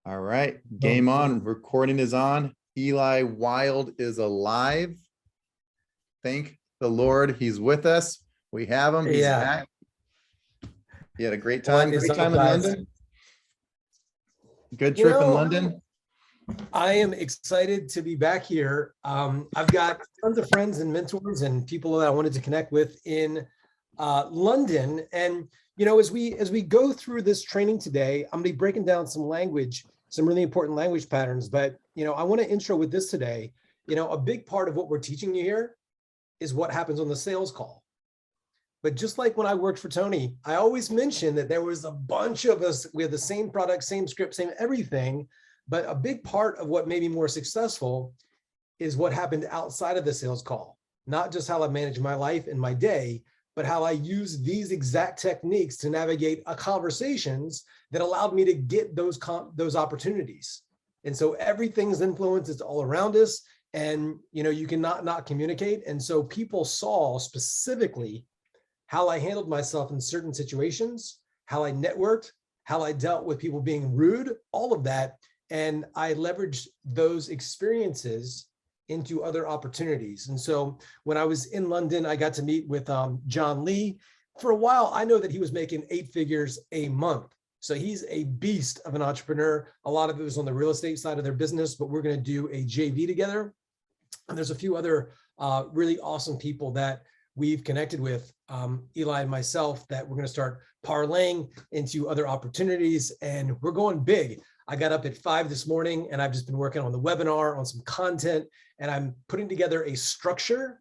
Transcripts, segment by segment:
All right, Oh, game on. Recording is on. Eli Wild is alive. Thank the Lord, he's with us. We have him. He's yeah. back. He had a great What time. is Great up, time in guys? London. Good You trip in know, London. I am excited to be back here. I've got tons of friends and mentors and people that I wanted to connect with in London. And as we go through this training today, I'm going to be breaking down some language, some really important language patterns. But I want to intro with this today. A big part of what we're teaching you here is what happens on the sales call. But just like when I worked for Tony, I always mentioned that there was a bunch of us, we had the same product, same script, same everything. But a big part of what made me more successful is what happened outside of the sales call, not just how I manage my life and my day, but how I use these exact techniques to navigate conversations that allowed me to get those opportunities. And so everything's influence is all around us, and you cannot not communicate. And so people saw specifically how I handled myself in certain situations, how I networked, how I dealt with people being rude, all of that. And I leveraged those experiences into other opportunities. And so when I was in London, I got to meet with John Lee. For a while, I know that he was making 8 figures a month. So he's a beast of an entrepreneur. A lot of it was on the real estate side of their business, but we're going to do a JV together. And there's a few other really awesome people that we've connected with, Eli and myself, that we're going to start parlaying into other opportunities. And we're going big. I got up at 5 this morning and I've just been working on the webinar, on some content, and I'm putting together a structure.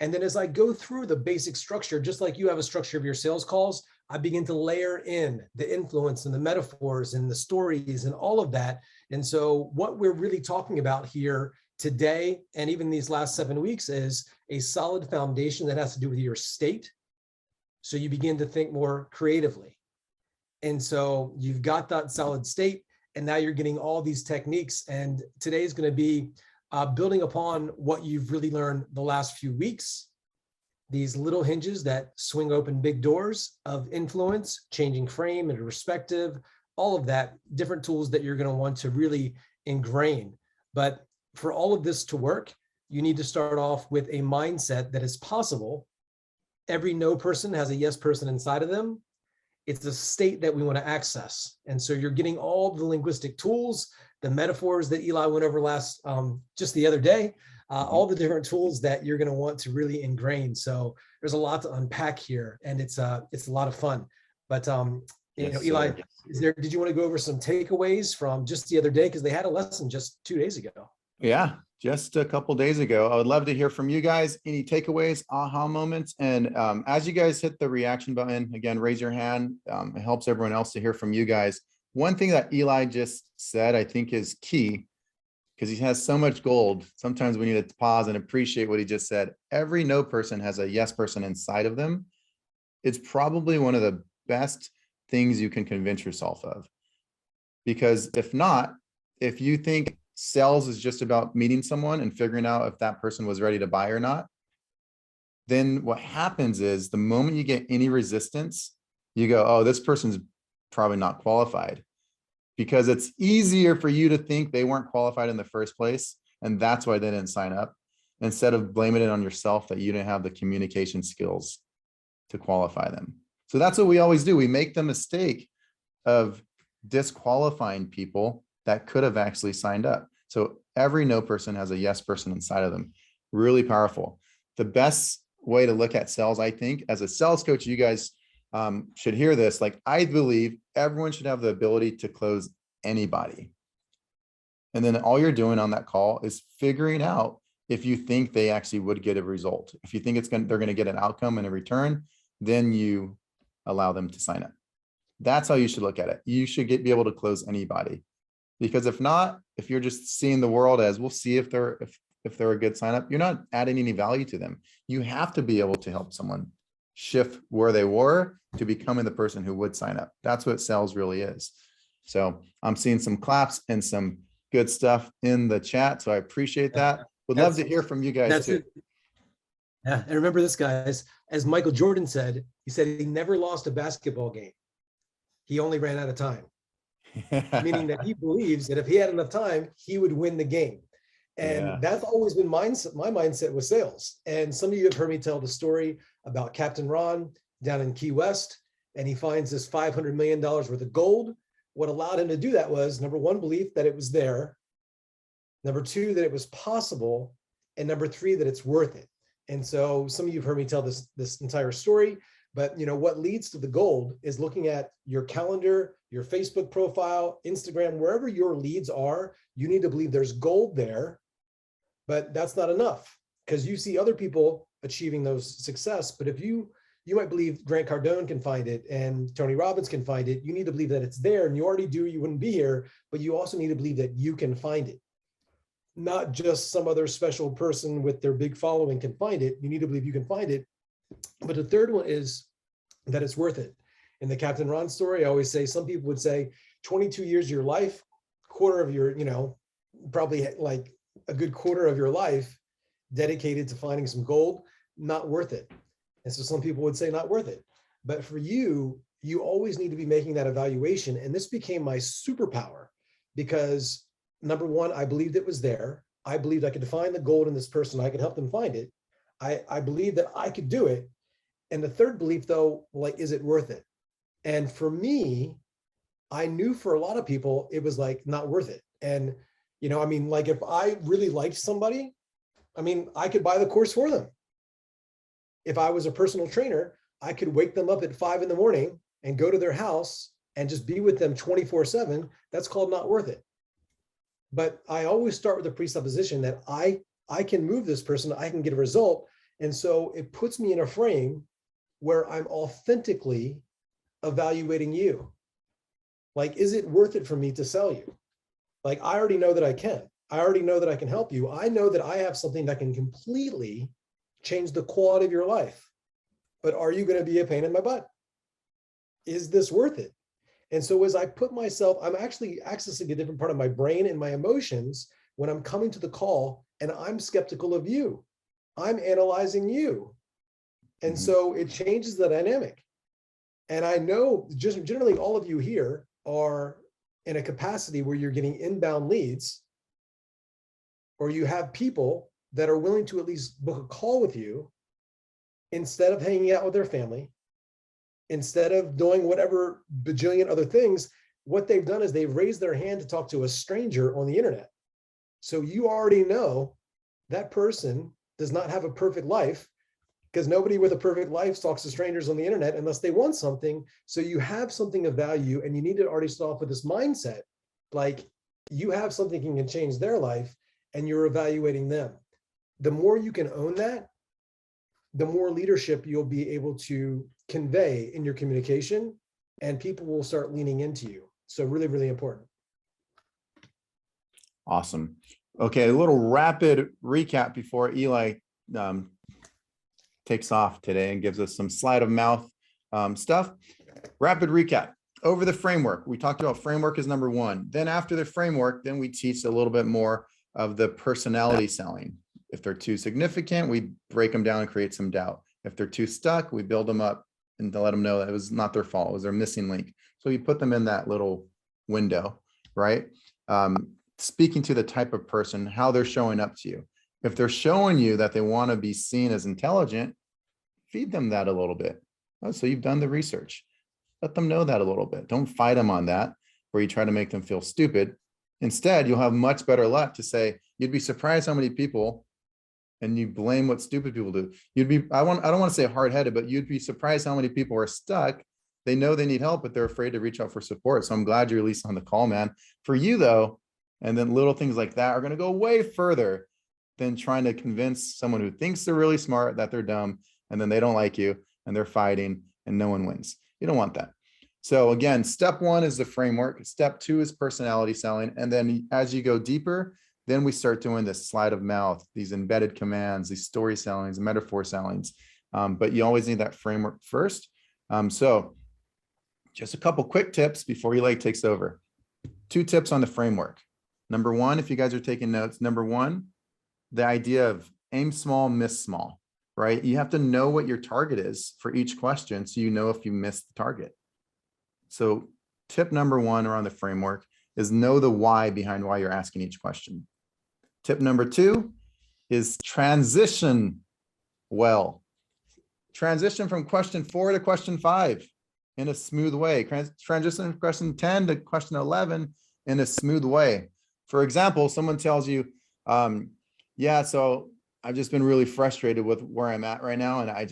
And then as I go through the basic structure, just like you have a structure of your sales calls, I begin to layer in the influence and the metaphors and the stories and all of that. And so what we're really talking about here today, and even these last 7 weeks, is a solid foundation that has to do with your state. So you begin to think more creatively. And so you've got that solid state, and now you're getting all these techniques. And today is going to be building upon what you've really learned the last few weeks, these little hinges that swing open big doors of influence, changing frame and perspective, all of that, different tools that you're going to want to really ingrain. But for all of this to work, you need to start off with a mindset that is possible. Every no person has a yes person inside of them. It's a state that we want to access. And so you're getting all the linguistic tools, the metaphors that Eli went over just the other day, all the different tools that you're going to want to really ingrain. So there's a lot to unpack here, and it's a lot of fun. But Eli, did you want to go over some takeaways from just the other day? Because they had a lesson just 2 days ago. Yeah, just a couple days ago. I would love to hear from you guys. Any takeaways, aha moments? And as you guys hit the reaction button, again, raise your hand. It helps everyone else to hear from you guys. One thing that Eli just said, I think, is key, because he has so much gold. Sometimes we need to pause and appreciate what he just said. Every no person has a yes person inside of them. It's probably one of the best things you can convince yourself of. Because if not, if you think sales is just about meeting someone and figuring out if that person was ready to buy or not, then what happens is the moment you get any resistance, you go, oh, this person's probably not qualified, because it's easier for you to think they weren't qualified in the first place. And that's why they didn't sign up, instead of blaming it on yourself that you didn't have the communication skills to qualify them. So that's what we always do. We make the mistake of disqualifying people that could have actually signed up. So every no person has a yes person inside of them. Really powerful. The best way to look at sales, I think, as a sales coach, you guys should hear this. Like, I believe everyone should have the ability to close anybody. And then all you're doing on that call is figuring out if you think they actually would get a result. If you think they're going to get an outcome and a return, then you allow them to sign up. That's how you should look at it. You should be able to close anybody. Because if not, if you're just seeing the world as, we'll see if they're a good sign up, you're not adding any value to them. You have to be able to help someone shift where they were to becoming the person who would sign up. That's what sales really is. So I'm seeing some claps and some good stuff in the chat. So I appreciate that. Would love to hear from you guys too. Yeah, and remember this, guys, as Michael Jordan said, he said he never lost a basketball game. He only ran out of time. meaning that he believes that if he had enough time, he would win the game. Yeah. And that's always been my mindset with sales. And some of you have heard me tell the story about Captain Ron down in Key West, and he finds this $500 million worth of gold. What allowed him to do that was, number one, belief that it was there. Number two, that it was possible. And number three, that it's worth it. And so some of you have heard me tell this entire story, but what leads to the gold is looking at your calendar, your Facebook profile, Instagram, wherever your leads are, you need to believe there's gold there, but that's not enough because you see other people achieving those success. But if you might believe Grant Cardone can find it and Tony Robbins can find it, you need to believe that it's there, and you already do, you wouldn't be here, but you also need to believe that you can find it. Not just some other special person with their big following can find it. You need to believe you can find it. But the third one is that it's worth it. In the Captain Ron story, I always say, some people would say 22 years of your life, quarter of your, probably like a good quarter of your life dedicated to finding some gold, not worth it. And so some people would say not worth it. But for you, you always need to be making that evaluation. And this became my superpower because number one, I believed it was there. I believed I could find the gold in this person. I could help them find it. I believed that I could do it. And the third belief, though, like, is it worth it? And for me, I knew for a lot of people, it was like not worth it. And, like if I really liked somebody, I could buy the course for them. If I was a personal trainer, I could wake them up at 5 a.m. and go to their house and just be with them 24/7. That's called not worth it. But I always start with the presupposition that I can move this person, I can get a result. And so it puts me in a frame where I'm authentically evaluating you. Like, is it worth it for me to sell you? Like, I already know that I can. I already know that I can help you. I know that I have something that can completely change the quality of your life. But are you going to be a pain in my butt? Is this worth it? And so as I put myself, I'm actually accessing a different part of my brain and my emotions when I'm coming to the call and I'm skeptical of you. I'm analyzing you. And so it changes the dynamic. And I know just generally all of you here are in a capacity where you're getting inbound leads, or you have people that are willing to at least book a call with you instead of hanging out with their family, instead of doing whatever bajillion other things. What they've done is they've raised their hand to talk to a stranger on the internet. So you already know that person does not have a perfect life, because nobody with a perfect life talks to strangers on the internet unless they want something. So you have something of value, and you need to already start off with this mindset, like you have something that can change their life and you're evaluating them. The more you can own that, the more leadership you'll be able to convey in your communication, and people will start leaning into you. So really, really important. Awesome. Okay, a little rapid recap before Eli takes off today and gives us some sleight of mouth stuff. Rapid recap. Over the framework, we talked about framework is number one. Then after the framework, then we teach a little bit more of the personality selling. If they're too significant, we break them down and create some doubt. If they're too stuck, we build them up and to let them know that it was not their fault, it was their missing link. So you put them in that little window, right? Speaking to the type of person, how they're showing up to you. If they're showing you that they want to be seen as intelligent, feed them that a little bit. Oh, so you've done the research. Let them know that a little bit. Don't fight them on that, where you try to make them feel stupid. Instead, you'll have much better luck to say, you'd be surprised how many people, and you blame what stupid people do. I don't want to say hard-headed, but you'd be surprised how many people are stuck. They know they need help, but they're afraid to reach out for support. So I'm glad you're at least on the call, man. For you though, and then little things like that are going to go way further than trying to convince someone who thinks they're really smart that they're dumb, and then they don't like you and they're fighting and no one wins. You don't want that. So again, step one is the framework. Step two is personality selling. And then as you go deeper, then we start doing this sleight of mouth, these embedded commands, these story sellings, metaphor sellings. But you always need that framework first. So just a couple quick tips before Eli takes over. 2 tips on the framework. Number one, if you guys are taking notes, number one, the idea of aim small, miss small, right? You have to know what your target is for each question so you know if you missed the target. So tip number one around the framework is know the why behind why you're asking each question. Tip number two is transition well. Transition from question 4 to question 5 in a smooth way. Transition from question 10 to question 11 in a smooth way. For example, someone tells you, yeah, so I've just been really frustrated with where I'm at right now. And I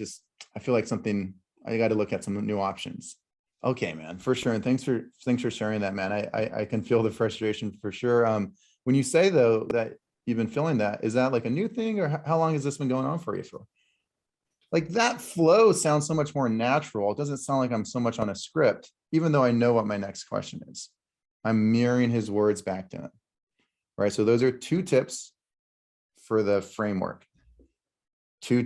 feel like I got to look at some new options. Okay, man, for sure. And thanks for sharing that, man. I can feel the frustration for sure. When you say though, that you've been feeling that, is that like a new thing, or how long has this been going on for you for? Like that flow sounds so much more natural. It doesn't sound like I'm so much on a script, even though I know what my next question is. I'm mirroring his words back to him. Right. So those are 2 tips for the framework. 2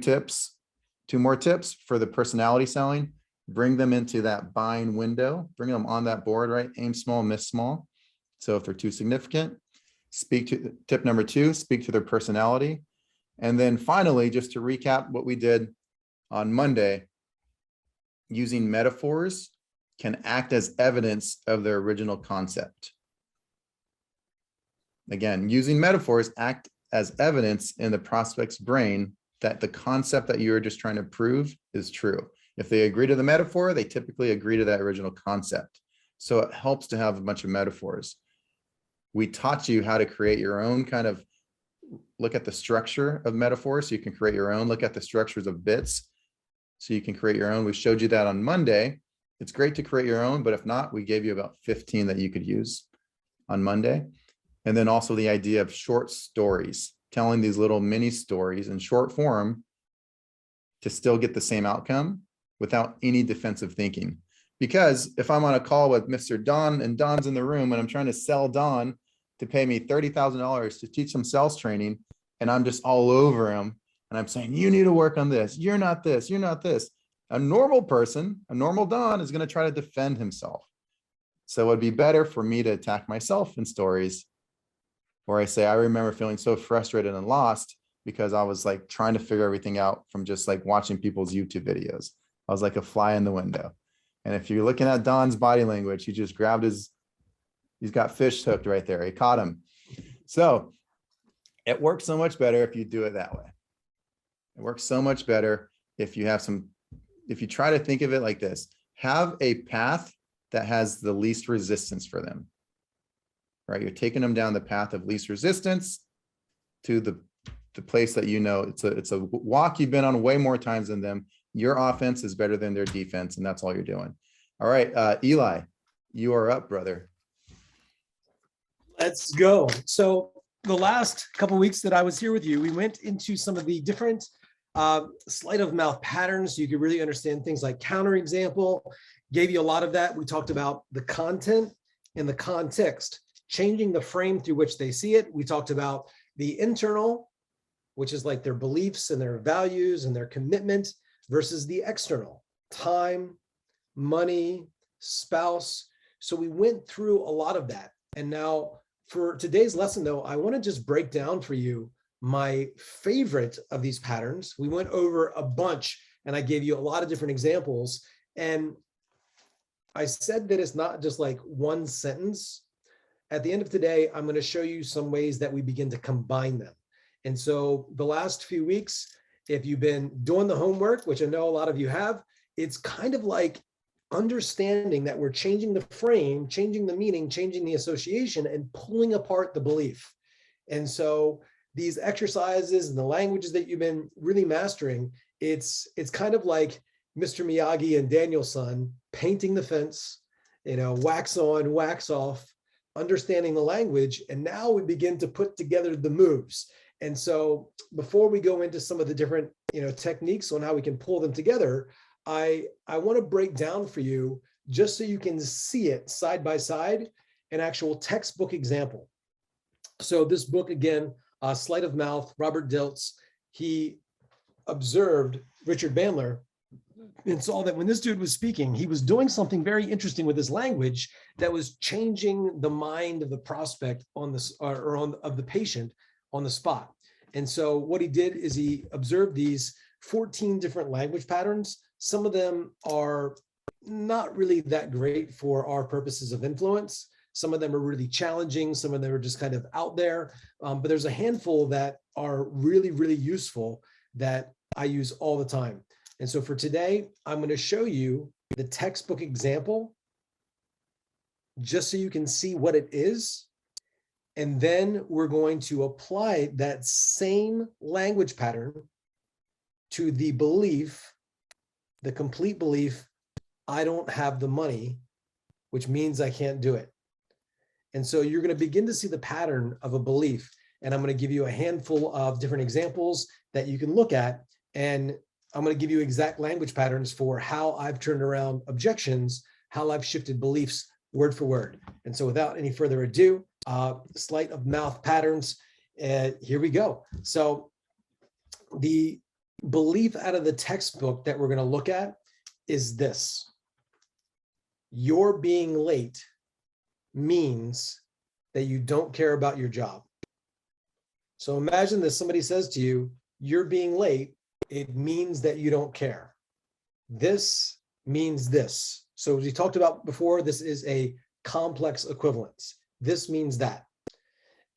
more tips for the personality selling. Bring them into that buying window, bring them on that board, right? Aim small, miss small. So if they're too significant, tip number 2, speak to their personality. And then finally, just to recap what we did on Monday, using metaphors can act as evidence of their original concept. Again, using metaphors act as evidence in the prospect's brain that the concept that you were just trying to prove is true. If they agree to the metaphor, they typically agree to that original concept. So it helps to have a bunch of metaphors. We taught you how to create your own kind of look at the structure of metaphors so you can create your own, look at the structures of bits so you can create your own. We showed you that on Monday. It's great to create your own, but if not, we gave you about 15 that you could use on Monday. And then also the idea of short stories, telling these little mini stories in short form to still get the same outcome without any defensive thinking. Because if I'm on a call with Mr. Don and Don's in the room and I'm trying to sell Don to pay me $30,000 to teach some sales training, and I'm just all over him and I'm saying, you need to work on this. You're not this, you're not this. A normal person, a normal Don is going to try to defend himself. So it'd be better for me to attack myself in stories where I say, I remember feeling so frustrated and lost because I was like trying to figure everything out from just like watching people's YouTube videos. I was like a fly in the window. And if you're looking at Don's body language, he just grabbed he's got fish hooked right there. He caught him. So it works so much better if you do it that way. It works so much better if you try to think of it like this, have a path that has the least resistance for them, right? You're taking them down the path of least resistance to the place that, it's a walk you've been on way more times than them. Your offense is better than their defense, and that's all you're doing. All right, Eli, you are up, brother. Let's go. So the last couple of weeks that I was here with you, we went into some of the different sleight of mouth patterns so you could really understand things like counterexample. Gave you a lot of that. We talked about the content and the context, changing the frame through which they see it. We talked about the internal, which is like their beliefs and their values and their commitment, versus the external, time, money, spouse. So we went through a lot of that. And now for today's lesson, though, I want to just break down for you my favorite of these patterns. We went over a bunch and I gave you a lot of different examples. And I said that it's not just like one sentence. At the end of today, I'm going to show you some ways that we begin to combine them. And so the last few weeks, if you've been doing the homework, which I know a lot of you have, it's kind of like understanding that we're changing the frame, changing the meaning, changing the association, and pulling apart the belief. And so these exercises and the languages that you've been really mastering, it's kind of like Mr. Miyagi and Daniel-san painting the fence, wax on, wax off, understanding the language. And now we begin to put together the moves. And so before we go into some of the different, techniques on how we can pull them together, I want to break down for you just so you can see it side by side, an actual textbook example. So this book, again, Sleight of Mouth, Robert Dilts, he observed Richard Bandler and saw that when this dude was speaking, he was doing something very interesting with his language that was changing the mind of the prospect of the patient on the spot. And so what he did is he observed these 14 different language patterns. Some of them are not really that great for our purposes of influence. Some of them are really challenging. Some of them are just kind of out there. But there's a handful that are really, really useful that I use all the time. And so for today, I'm going to show you the textbook example just so you can see what it is. And then we're going to apply that same language pattern to the belief, the complete belief, I don't have the money, which means I can't do it. And so you're going to begin to see the pattern of a belief. And I'm going to give you a handful of different examples that you can look at. And I'm going to give you exact language patterns for how I've turned around objections, how I've shifted beliefs word for word. And so without any further ado, sleight of mouth patterns, here we go. So the belief out of the textbook that we're going to look at is this: your being late means that you don't care about your job. So imagine that somebody says to you, you're being late, it means that you don't care. This means this. So as we talked about before, this is a complex equivalence. This means that.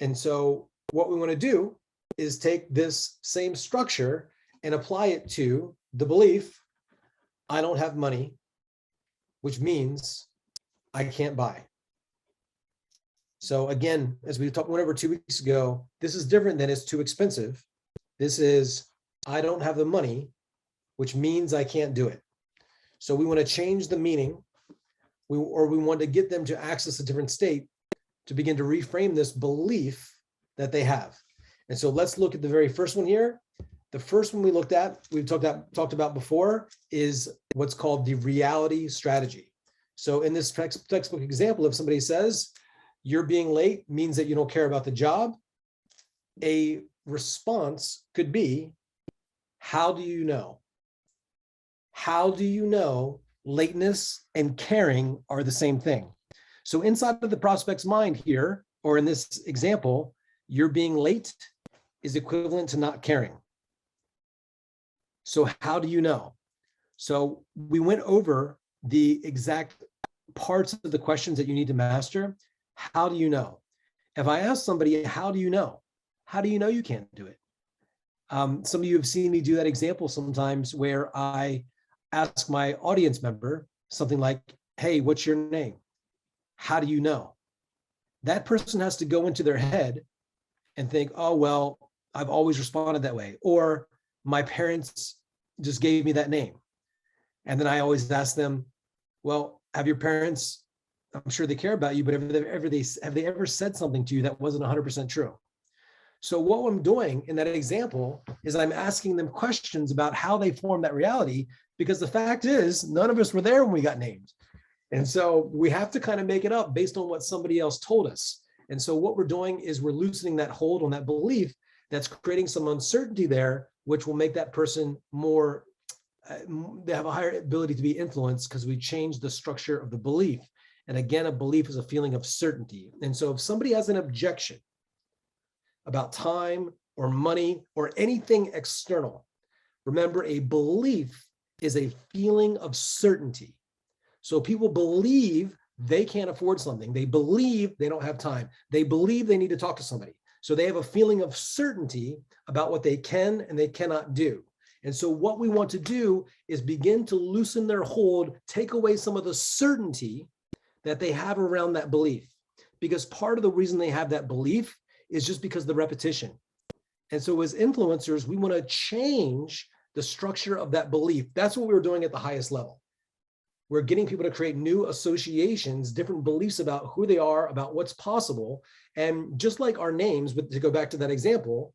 And so what we want to do is take this same structure and apply it to the belief, I don't have money, which means I can't buy. So again, as we went over 2 weeks ago, this is different than it's too expensive. This is, I don't have the money, which means I can't do it. So we want to change the meaning, we want to get them to access a different state to begin to reframe this belief that they have. And so let's look at the very first one here. The first one we looked at, we've talked about before, is what's called the reality strategy. So in this textbook example, if somebody says, you're being late means that you don't care about the job, a response could be, how do you know? How do you know lateness and caring are the same thing? So inside of the prospect's mind here, or in this example, you're being late is equivalent to not caring. So how do you know? So we went over the exact parts of the questions that you need to master. How do you know? If I ask somebody, how do you know? How do you know you can't do it? Some of you have seen me do that example sometimes where I ask my audience member something like, hey, what's your name? How do you know? That person has to go into their head and think, oh, well, I've always responded that way. Or my parents just gave me that name. And then I always ask them, well, have your parents, I'm sure they care about you, but have they ever said something to you that wasn't 100% true? So what I'm doing in that example is I'm asking them questions about how they form that reality, because the fact is none of us were there when we got named. And so we have to kind of make it up based on what somebody else told us. And so what we're doing is we're loosening that hold on that belief that's creating some uncertainty there, which will make that person more, they have a higher ability to be influenced because we changed the structure of the belief. And again, a belief is a feeling of certainty. And so if somebody has an objection about time or money or anything external, remember, a belief is a feeling of certainty. So people believe they can't afford something. They believe they don't have time. They believe they need to talk to somebody. So they have a feeling of certainty about what they can and they cannot do. And so what we want to do is begin to loosen their hold, take away some of the certainty that they have around that belief. Because part of the reason they have that belief is just because of the repetition. And so as influencers, we want to change the structure of that belief. That's what we were doing at the highest level. We're getting people to create new associations, different beliefs about who they are, about what's possible. And just like our names, but to go back to that example,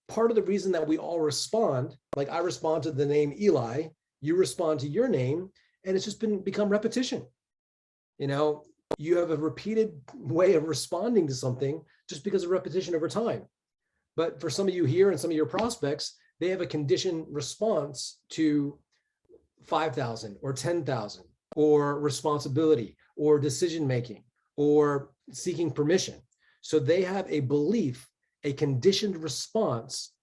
part of the reason that we all respond, like I respond to the name Eli, you respond to your name, and it's just become repetition. You know, you have a repeated way of responding to something just because of repetition over time. But for some of you here and some of your prospects, they have a conditioned response to 5,000 or 10,000 or responsibility or decision-making or seeking permission. So they have a belief, a conditioned response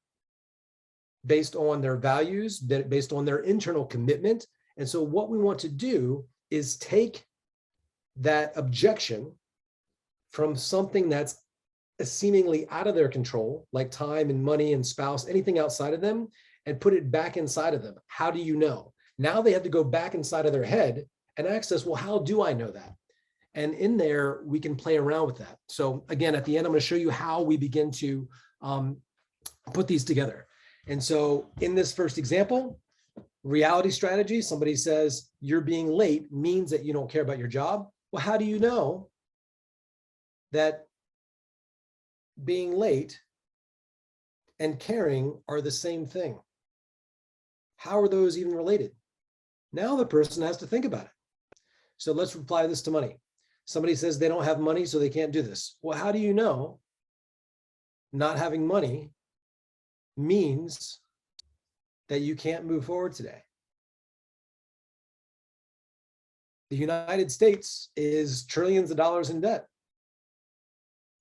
based on their values, based on their internal commitment. And so what we want to do is take that objection from something that's seemingly out of their control, like time and money and spouse, anything outside of them, and put it back inside of them. How do you know? Now they have to go back inside of their head and ask us, well, how do I know that? And in there, we can play around with that. So again, at the end, I'm going to show you how we begin to put these together. And so in this first example, reality strategy, somebody says you're being late means that you don't care about your job. Well, how do you know that being late and caring are the same thing? How are those even related? Now the person has to think about it. So let's apply this to money. Somebody says they don't have money, so they can't do this. Well, how do you know not having money means that you can't move forward today? The United States is trillions of dollars in debt,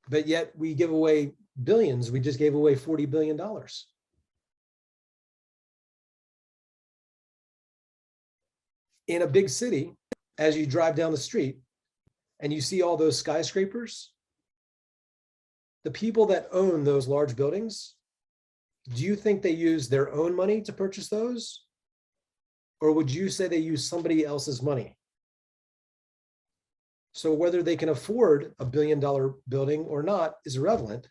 but yet we give away billions. We just gave away $40 billion. In a big city, as you drive down the street and you see all those skyscrapers, the people that own those large buildings, do you think they use their own money to purchase those? Or would you say they use somebody else's money? So whether they can afford $1 billion building or not is irrelevant.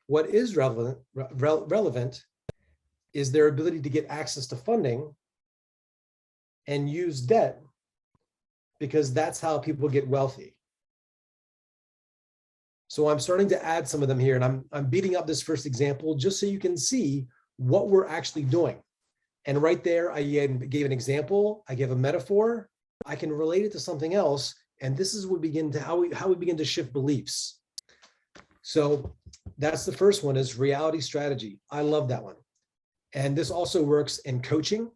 What is relevant is their ability to get access to funding and use debt, because that's how people get wealthy. So I'm starting to add some of them here, and I'm beating up this first example just so you can see what we're actually doing. And right there, I gave an example, I gave a metaphor, I can relate it to something else, and this is how we begin to shift beliefs. So that's the first one, is reality strategy. I love that one. And this also works in coaching.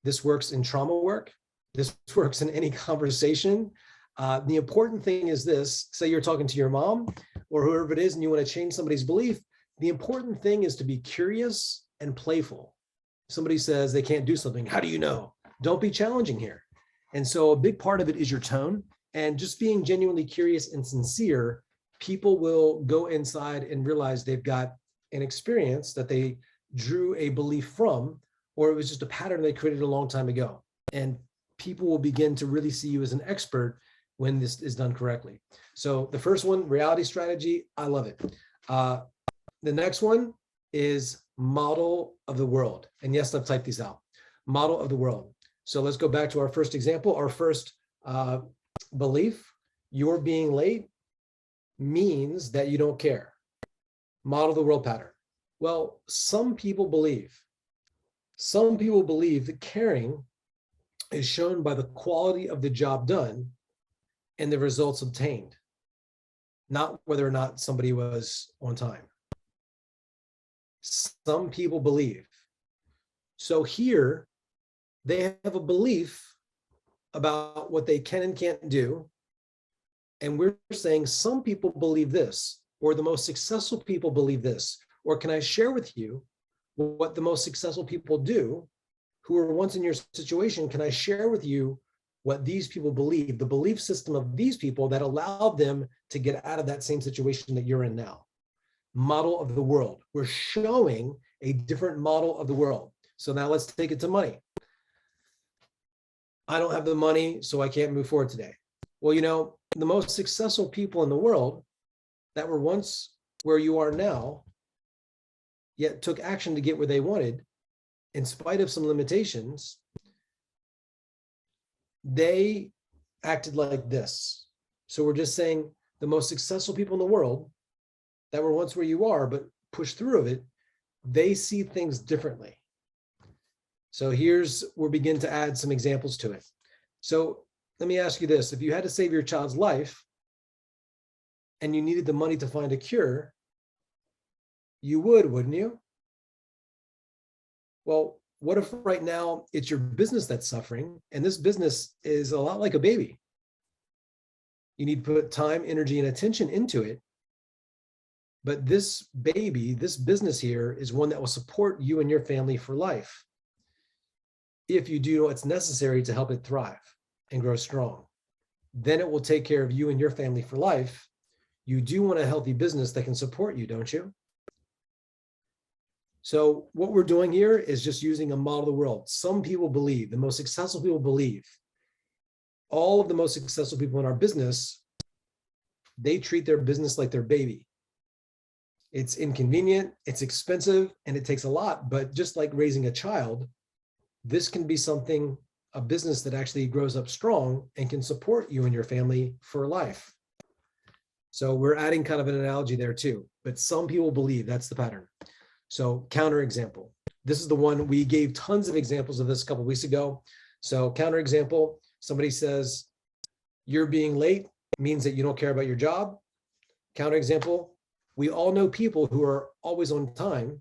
This works in trauma work. This works in any conversation. The important thing is this: say you're talking to your mom or whoever it is and you want to change somebody's belief. The important thing is to be curious and playful. Somebody says they can't do something. How do you know? Don't be challenging here. And so a big part of it is your tone, and just being genuinely curious and sincere. People will go inside and realize they've got an experience that they drew a belief from, or it was just a pattern they created a long time ago. And people will begin to really see you as an expert when this is done correctly. So the first one, reality strategy, I love it. The next one is model of the world. And yes, I've typed these out. Model of the world. So let's go back to our first example. Our first belief: you're being late means that you don't care. Model the world pattern. Well, some people believe that caring is shown by the quality of the job done and the results obtained, not whether or not somebody was on time. Some people believe. So here they have a belief about what they can and can't do. And we're saying some people believe this, or the most successful people believe this. Or can I share with you what the most successful people do who were once in your situation? Can I share with you what these people believe, the belief system of these people that allowed them to get out of that same situation that you're in now? Model of the world. We're showing a different model of the world. So now let's take it to money. I don't have the money, so I can't move forward today. Well, you know, the most successful people in the world that were once where you are now, yet took action to get where they wanted, in spite of some limitations, they acted like this. So we're just saying the most successful people in the world that were once where you are, but pushed through of it, they see things differently. So we'll begin to add some examples to it. So let me ask you this: if you had to save your child's life and you needed the money to find a cure, you would, wouldn't you? Well, what if right now it's your business that's suffering, and this business is a lot like a baby? You need to put time, energy, and attention into it. But this baby, this business here, is one that will support you and your family for life. if you do what's necessary to help it thrive and grow strong. Then it will take care of you and your family for life. You do want a healthy business that can support you, don't you? So what we're doing here is just using a model of the world. Some people believe, the most successful people believe, all of the most successful people in our business, they treat their business like their baby. It's inconvenient, it's expensive, and it takes a lot. But just like raising a child, this can be something, a business that actually grows up strong and can support you and your family for life. So we're adding kind of an analogy there too. But some people believe that's the pattern. So counter example. This is the one we gave tons of examples of this a couple of weeks ago. So counter example, somebody says, you're being late means that you don't care about your job. Counter example, we all know people who are always on time,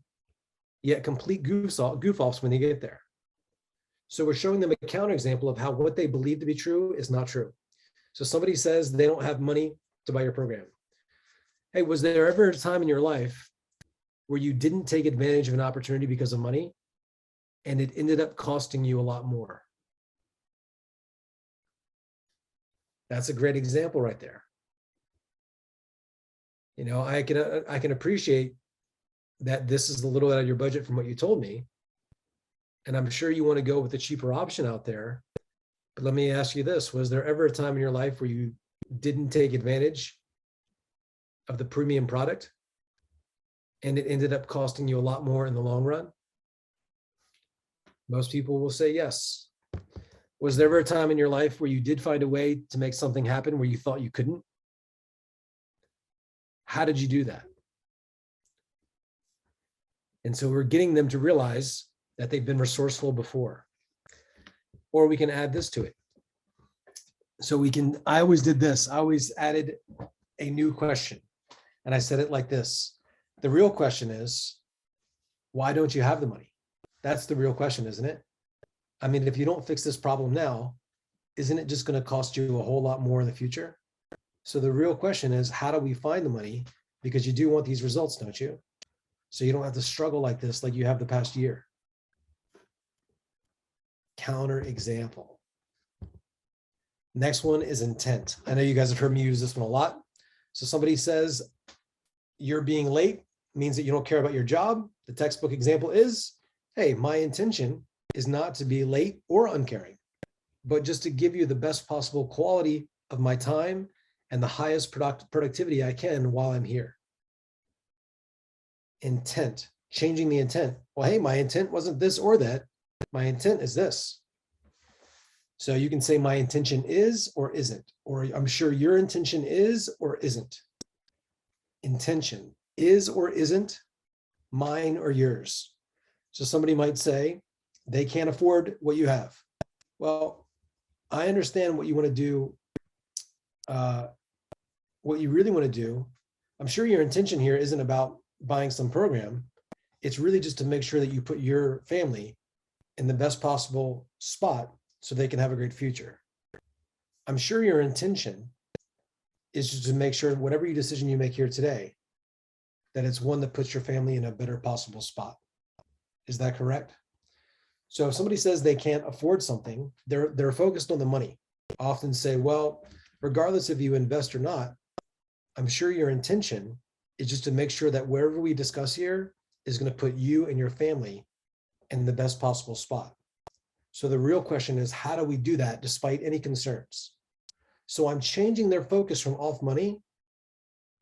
yet complete goof-offs when they get there. So we're showing them a counter example of how what they believe to be true is not true. So somebody says they don't have money to buy your program. Hey, was there ever a time in your life where you didn't take advantage of an opportunity because of money and it ended up costing you a lot more? That's a great example right there. You know, I can appreciate that this is a little out of your budget from what you told me. And I'm sure you want to go with the cheaper option out there. But let me ask you this, was there ever a time in your life where you didn't take advantage of the premium product and it ended up costing you a lot more in the long run? Most people will say yes. Was there ever a time in your life where you did find a way to make something happen where you thought you couldn't? How did you do that? And so we're getting them to realize that they've been resourceful before. Or we can add this to it. So I always did this. I always added a new question. And I said it like this. The real question is, why don't you have the money? That's the real question, isn't it? I mean, if you don't fix this problem now, isn't it just going to cost you a whole lot more in the future? So the real question is, how do we find the money? Because you do want these results, don't you? So you don't have to struggle like this, like you have the past year. Counter example. Next one is intent. I know you guys have heard me use this one a lot. So somebody says, you're being late means that you don't care about your job. The textbook example is, hey, my intention is not to be late or uncaring, but just to give you the best possible quality of my time and the highest productivity I can while I'm here. Intent, changing the intent. Well, hey, my intent wasn't this or that. My intent is this. So you can say my intention is or isn't, or I'm sure your intention is or isn't. Intention is or isn't, mine or yours. So somebody might say they can't afford what you have. Well, I understand what you want to do, what you really want to do. I'm sure your intention here isn't about buying some program. It's really just to make sure that you put your family in the best possible spot so they can have a great future. I'm sure your intention is just to make sure whatever decision you make here today, that it's one that puts your family in a better possible spot. Is that correct? So if somebody says they can't afford something, they're focused on the money. I often say, well, regardless if you invest or not, I'm sure your intention is just to make sure that wherever we discuss here is going to put you and your family in the best possible spot. So the real question is, how do we do that despite any concerns? So I'm changing their focus from off money,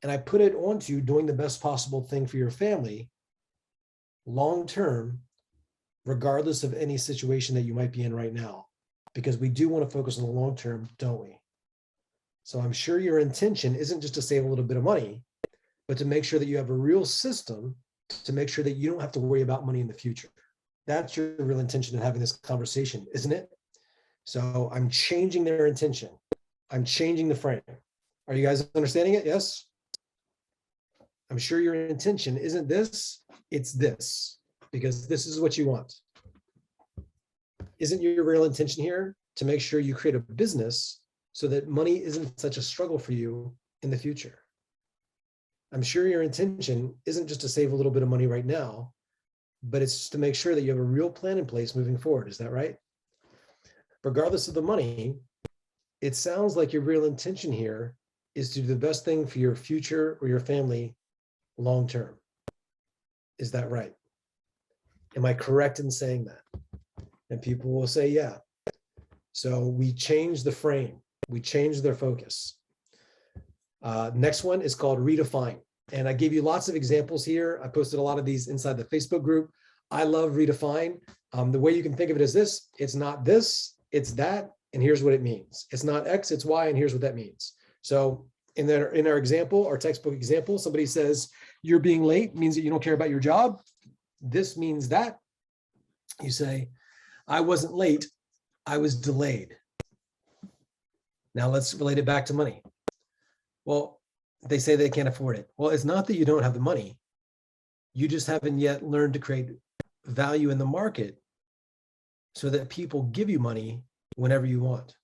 and I put it onto doing the best possible thing for your family long-term, regardless of any situation that you might be in right now, because we do want to focus on the long-term, don't we? So I'm sure your intention isn't just to save a little bit of money, but to make sure that you have a real system to make sure that you don't have to worry about money in the future. That's your real intention in having this conversation, isn't it? So I'm changing their intention. I'm changing the frame. Are you guys understanding it? Yes? I'm sure your intention isn't this, it's this, because this is what you want. Isn't your real intention here to make sure you create a business so that money isn't such a struggle for you in the future? I'm sure your intention isn't just to save a little bit of money right now, but it's just to make sure that you have a real plan in place moving forward. Is that right? regardless of the money, it sounds like your real intention here is to do the best thing for your future or your family long term. Is that right? Am I correct in saying that? And people will say, yeah. So we change the frame, we change their focus. Next one is called redefine. And I gave you lots of examples here. I posted a lot of these inside the Facebook group. I love redefine. The way you can think of it is this: it's not this, it's that, and here's what it means. It's not X, it's Y, and here's what that means. So in our example, our textbook example, somebody says, you're being late means that you don't care about your job. This means that. You say, I wasn't late, I was delayed. Now let's relate it back to money. Well, they say they can't afford it. Well, it's not that you don't have the money. You just haven't yet learned to create value in the market so that people give you money whenever you want.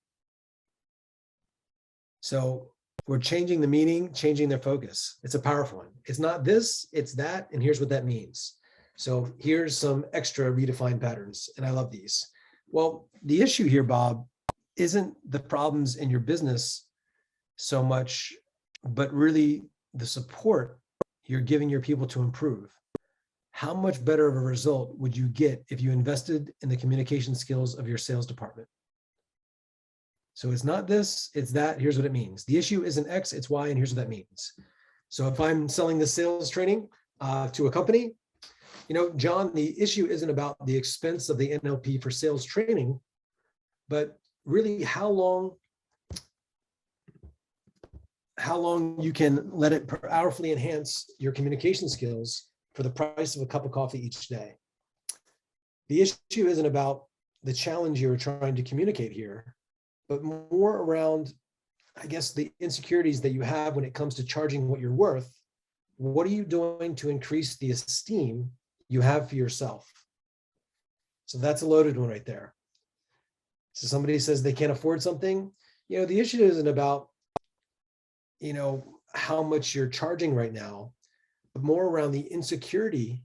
So we're changing the meaning, changing their focus. It's a powerful one. It's not this, it's that, and here's what that means. So here's some extra redefined patterns, and I love these. Well, the issue here, Bob, isn't the problems in your business so much, but really the support you're giving your people to improve. How much better of a result would you get if you invested in the communication skills of your sales department? So it's not this, it's that, here's what it means. The issue isn't X, it's Y, and here's what that means. So if I'm selling the sales training to a company, John, the issue isn't about the expense of the NLP for sales training, but really how long you can let it powerfully enhance your communication skills for the price of a cup of coffee each day. The issue isn't about the challenge you're trying to communicate here, but more around, I guess, the insecurities that you have when it comes to charging what you're worth. What are you doing to increase the esteem you have for yourself? So that's a loaded one right there. So somebody says they can't afford something. The issue isn't about, how much you're charging right now, but more around the insecurity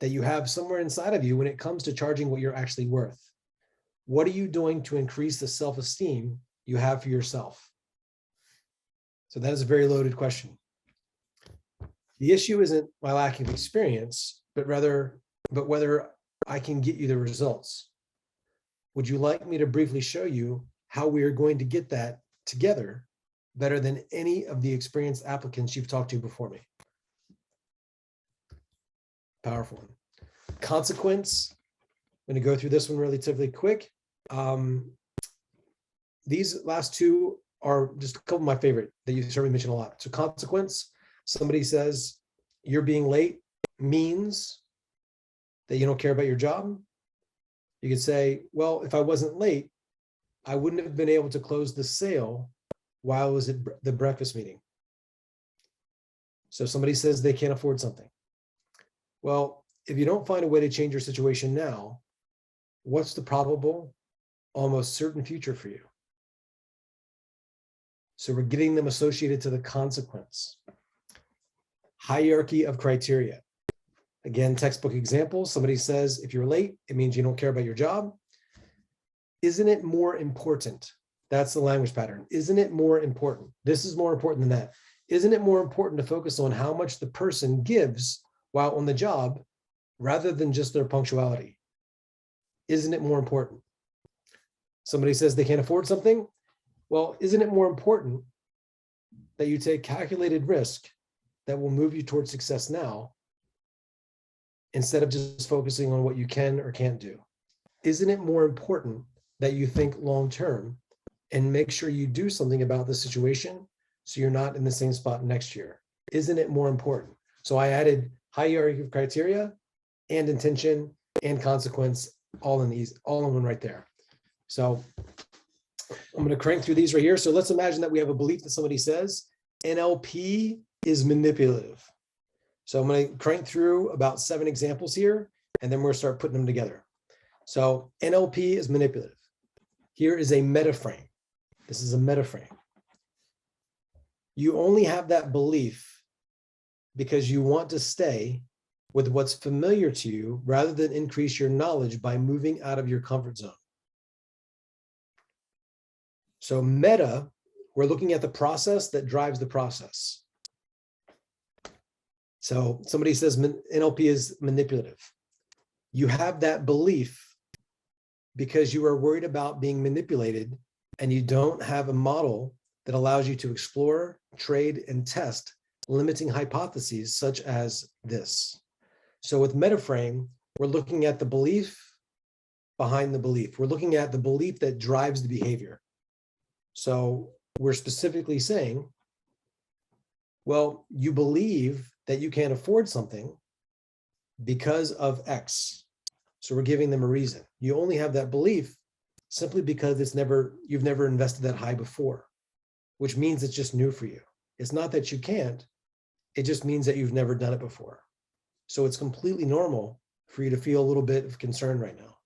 that you have somewhere inside of you when it comes to charging what you're actually worth. What are you doing to increase the self-esteem you have for yourself? So that is a very loaded question. The issue isn't my lack of experience, but whether I can get you the results. Would you like me to briefly show you how we are going to get that together better than any of the experienced applicants you've talked to before me? Powerful one. Consequence. I'm going to go through this one relatively quick. These last two are just a couple of my favorite that you certainly mention a lot. So consequence, somebody says you're being late means that you don't care about your job. You could say, well, if I wasn't late, I wouldn't have been able to close the sale while I was at the breakfast meeting. So somebody says they can't afford something. Well, if you don't find a way to change your situation now, what's the probable, almost certain future for you? So we're getting them associated to the consequence. Hierarchy of criteria. Again, textbook example, somebody says, if you're late, it means you don't care about your job. Isn't it more important? That's the language pattern. Isn't it more important? This is more important than that. Isn't it more important to focus on how much the person gives while on the job rather than just their punctuality? Isn't it more important? Somebody says they can't afford something. Well, isn't it more important that you take calculated risk that will move you towards success now instead of just focusing on what you can or can't do? Isn't it more important that you think long-term and make sure you do something about the situation so you're not in the same spot next year? Isn't it more important? So I added hierarchy of criteria and intention and consequence all in one right there. So I'm going to crank through these right here. So let's imagine that we have a belief that somebody says NLP is manipulative. So I'm going to crank through about 7 examples here, and then we're going to start putting them together. So NLP is manipulative. Here is a meta frame. This is a meta frame. You only have that belief because you want to stay with what's familiar to you rather than increase your knowledge by moving out of your comfort zone. So meta, we're looking at the process that drives the process. So somebody says NLP is manipulative. You have that belief because you are worried about being manipulated and you don't have a model that allows you to explore, trade, and test limiting hypotheses such as this. So with MetaFrame, we're looking at the belief behind the belief. We're looking at the belief that drives the behavior. So we're specifically saying, well, you believe that you can't afford something because of X. So we're giving them a reason. You only have that belief simply because you've never invested that high before, which means it's just new for you. It's not that you can't, it just means that you've never done it before. So it's completely normal for you to feel a little bit of concern right now.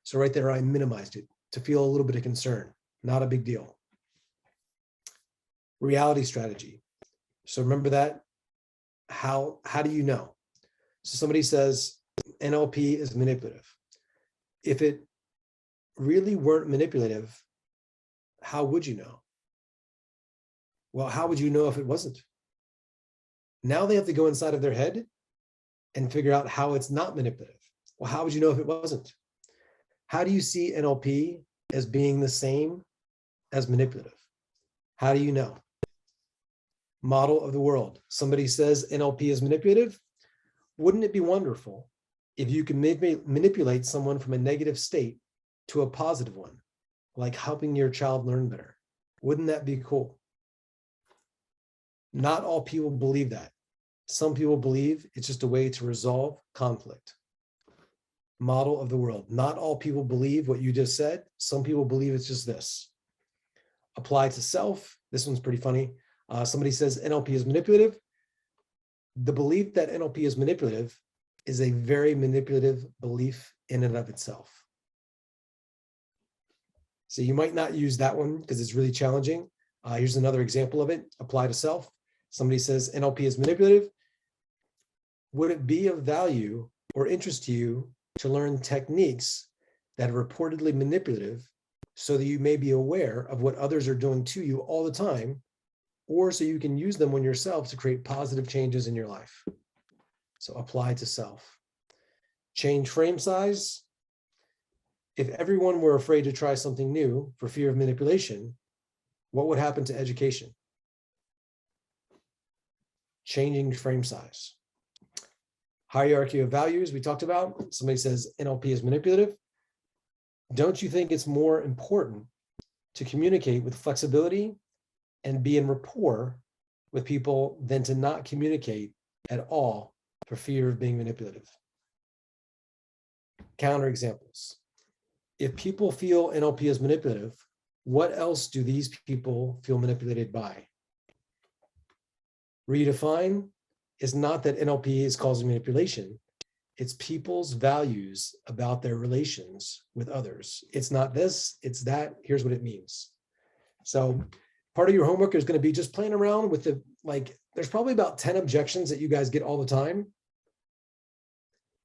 So right there, I minimized it to feel a little bit of concern, not a big deal. Reality strategy. So remember that. How do you know? So somebody says NLP is manipulative. If it really weren't manipulative, how would you know? Well, how would you know if it wasn't? Now they have to go inside of their head and figure out how it's not manipulative. Well, how would you know if it wasn't? How do you see NLP as being the same as manipulative? How do you know? Model of the world. Somebody says NLP is manipulative. Wouldn't it be wonderful if you can manipulate someone from a negative state to a positive one, like helping your child learn better? Wouldn't that be cool? Not all people believe that. Some people believe it's just a way to resolve conflict. Model of the world. Not all people believe what you just said. Some people believe it's just this. Apply to self. This one's pretty funny. Somebody says NLP is manipulative. The belief that NLP is manipulative is a very manipulative belief in and of itself. So you might not use that one because it's really challenging. Here's another example of it. Apply to self. Somebody says NLP is manipulative. Would it be of value or interest to you to learn techniques that are reportedly manipulative so that you may be aware of what others are doing to you all the time, or so you can use them on yourself to create positive changes in your life? So apply to self. Change frame size. If everyone were afraid to try something new for fear of manipulation, what would happen to education? Changing frame size. Hierarchy of values we talked about. Somebody says NLP is manipulative. Don't you think it's more important to communicate with flexibility and be in rapport with people than to not communicate at all for fear of being manipulative? Counter examples. If people feel NLP is manipulative, what else do these people feel manipulated by? Redefine is not that NLP is causing manipulation. It's people's values about their relations with others. It's not this, it's that. Here's what it means. So part of your homework is going to be just playing around with there's probably about 10 objections that you guys get all the time.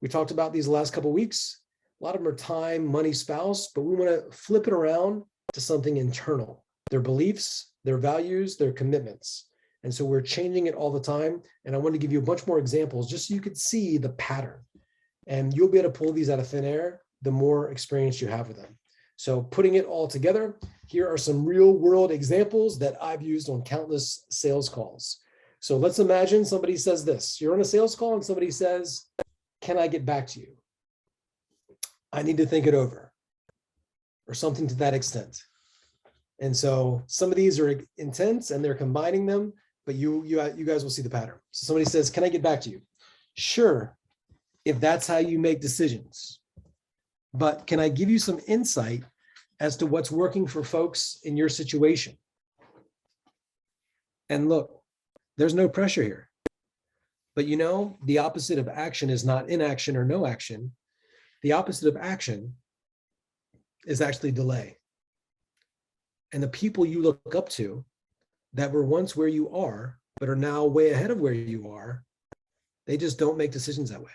We talked about these the last couple of weeks. A lot of them are time, money, spouse, but we want to flip it around to something internal, their beliefs, their values, their commitments. And so we're changing it all the time. And I want to give you a bunch more examples just so you could see the pattern. And you'll be able to pull these out of thin air the more experience you have with them. So putting it all together, here are some real world examples that I've used on countless sales calls. So let's imagine somebody says this. You're on a sales call and somebody says, "Can I get back to you? I need to think it over," or something to that extent. And so some of these are intense and they're combining them, but you guys will see the pattern. So somebody says, "Can I get back to you?" Sure, if that's how you make decisions. But can I give you some insight as to what's working for folks in your situation? And look, there's no pressure here. But the opposite of action is not inaction or no action. The opposite of action is actually delay. And the people you look up to that were once where you are, but are now way ahead of where you are, they just don't make decisions that way.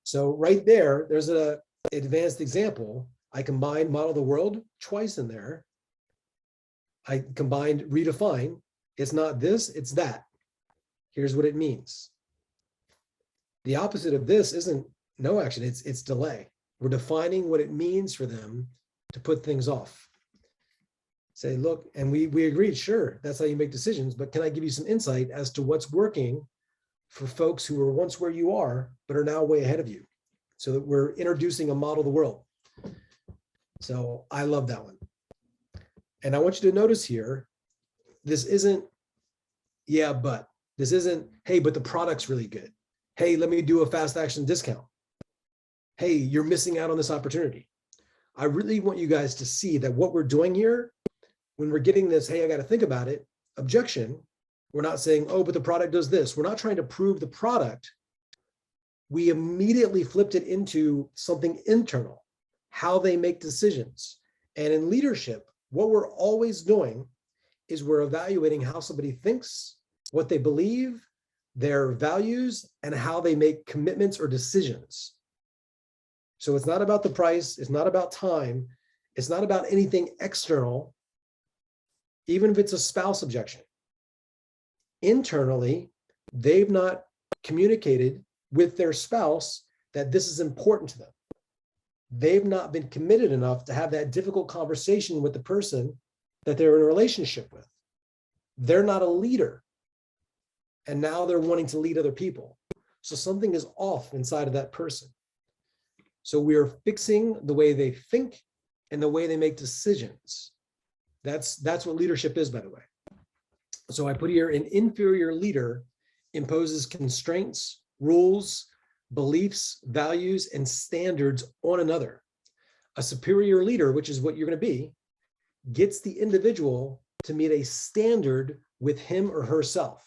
So right there's an advanced example I combined model the world twice in there. I combined redefine. It's not this, it's that. Here's what it means. The opposite of this isn't no action, it's delay. We're defining what it means for them to put things off. Say, look, and we agreed, sure, that's how you make decisions, but can I give you some insight as to what's working for folks who were once where you are, but are now way ahead of you? So that we're introducing a model of the world. So I love that one. And I want you to notice here, this isn't, yeah, but this isn't, hey, but the product's really good. Hey, let me do a fast action discount. Hey, you're missing out on this opportunity. I really want you guys to see that what we're doing here, when we're getting this, hey, I got to think about it, objection, we're not saying, oh, but the product does this. We're not trying to prove the product. We immediately flipped it into something internal, how they make decisions. And in leadership, what we're always doing is we're evaluating how somebody thinks, what they believe, their values, and how they make commitments or decisions. So it's not about the price, it's not about time, it's not about anything external, even if it's a spouse objection. Internally, they've not communicated with their spouse that this is important to them. They've not been committed enough to have that difficult conversation with the person that they're in a relationship with. They're not a leader. And now they're wanting to lead other people. So something is off inside of that person. So we're fixing the way they think and the way they make decisions. That's what leadership is, by the way. So I put here, an inferior leader imposes constraints, rules, beliefs, values, and standards on another. A superior leader, which is what you're going to be, gets the individual to meet a standard with him or herself.